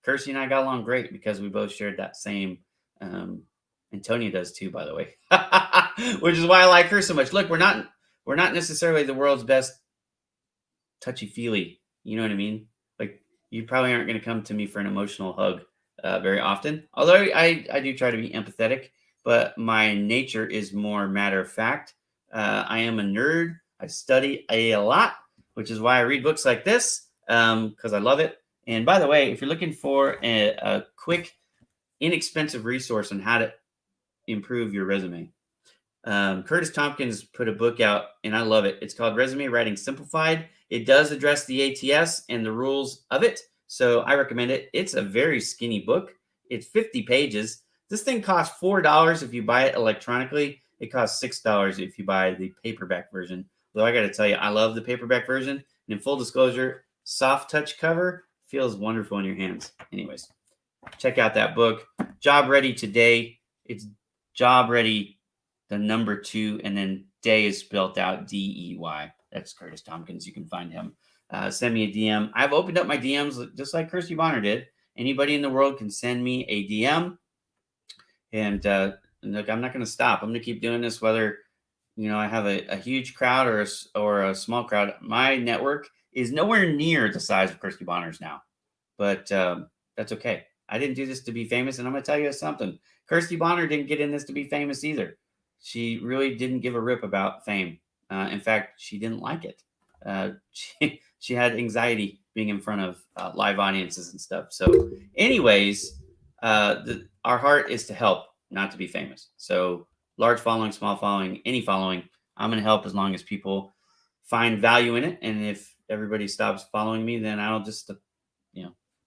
Kirsty and I got along great because we both shared that same, and Tonya does too, by the way, which is why I like her so much. Look, we're not necessarily the world's best touchy feely. You know what I mean? Like you probably aren't going to come to me for an emotional hug very often. Although I do try to be empathetic, but my nature is more matter of fact. I am a nerd. I study a lot, which is why I read books like this because I love it. And by the way, if you're looking for a quick, inexpensive resource on how to improve your resume, Curtis Tompkins put a book out, and I love it. It's called Resume Writing Simplified. It does address the ATS and the rules of it, so I recommend it. It's a very skinny book. It's 50 pages. This thing costs $4 if you buy it electronically. It costs $6 if you buy the paperback version. Though I got to tell you, I love the paperback version. And in full disclosure, soft touch cover feels wonderful in your hands. Anyways, check out that book. Job Ready Today. It's Job Ready, the number 2, and then Day is spelled out DEY. That's Curtis Tompkins. You can find him. Send me a DM. I've opened up my DMs just like Kirsty Bonner did. Anybody in the world can send me a DM. And look, I'm not going to stop. I'm going to keep doing this, whether I have a huge crowd or a small crowd. My network is nowhere near the size of Kirsty Bonner's now, but that's okay. I didn't do this to be famous, and I'm going to tell you something. Kirsty Bonner didn't get in this to be famous either. She really didn't give a rip about fame. In fact, she didn't like it. She had anxiety being in front of live audiences and stuff. So anyways, our heart is to help, not to be famous. So large following, small following, any following, I'm going to help as long as people find value in it. And if everybody stops following me, then I'll just,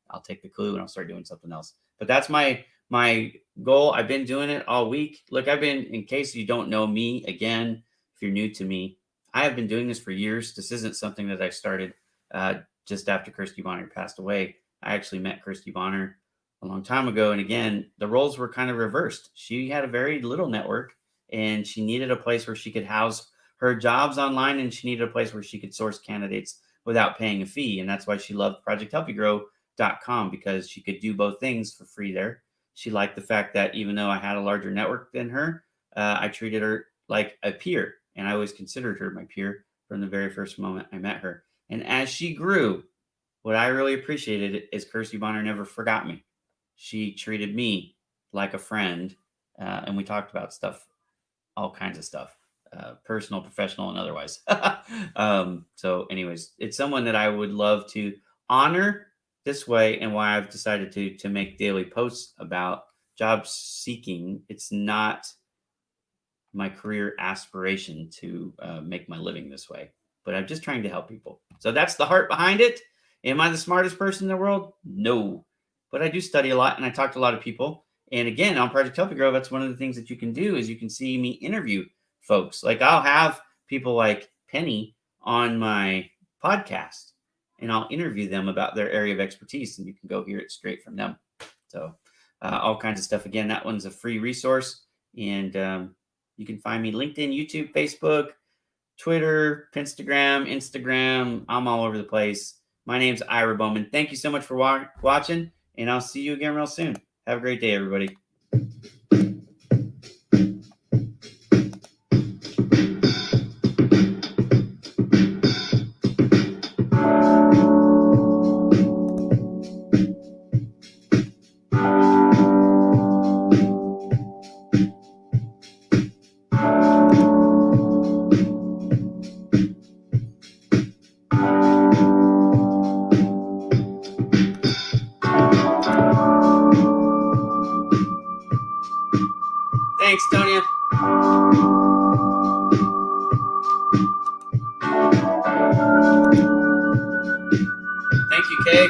I'll take the clue and I'll start doing something else. But that's my goal. I've been doing it all week. Look, in case you don't know me, again, if you're new to me, I have been doing this for years. This isn't something that I started just after Kirsty Bonner passed away. I actually met Kirsty Bonner a long time ago. And again, the roles were kind of reversed. She had a very little network and she needed a place where she could house her jobs online, and she needed a place where she could source candidates without paying a fee. And that's why she loved ProjectHelpYouGrow.com, because she could do both things for free there. She liked the fact that even though I had a larger network than her, I treated her like a peer, and I always considered her my peer from the very first moment I met her. And as she grew, what I really appreciated is Kirsty Bonner never forgot me. She treated me like a friend, and we talked about stuff, all kinds of stuff, personal, professional, and otherwise. So anyways, it's someone that I would love to honor this way, and why I've decided to make daily posts about job seeking. It's not my career aspiration to make my living this way. But I'm just trying to help people. So that's the heart behind it. Am I the smartest person in the world? No. But I do study a lot and I talk to a lot of people. And again, on Project Help You Grow, that's one of the things that you can do is you can see me interview folks. Like I'll have people like Penny on my podcast and I'll interview them about their area of expertise and you can go hear it straight from them. So all kinds of stuff. Again, that one's a free resource. And you can find me LinkedIn, YouTube, Facebook, Twitter, Instagram. I'm all over the place. My name's Ira Bowman. Thank you so much for watching, and I'll see you again real soon. Have a great day, everybody. Thanks, Tonya. Thank you, Kay.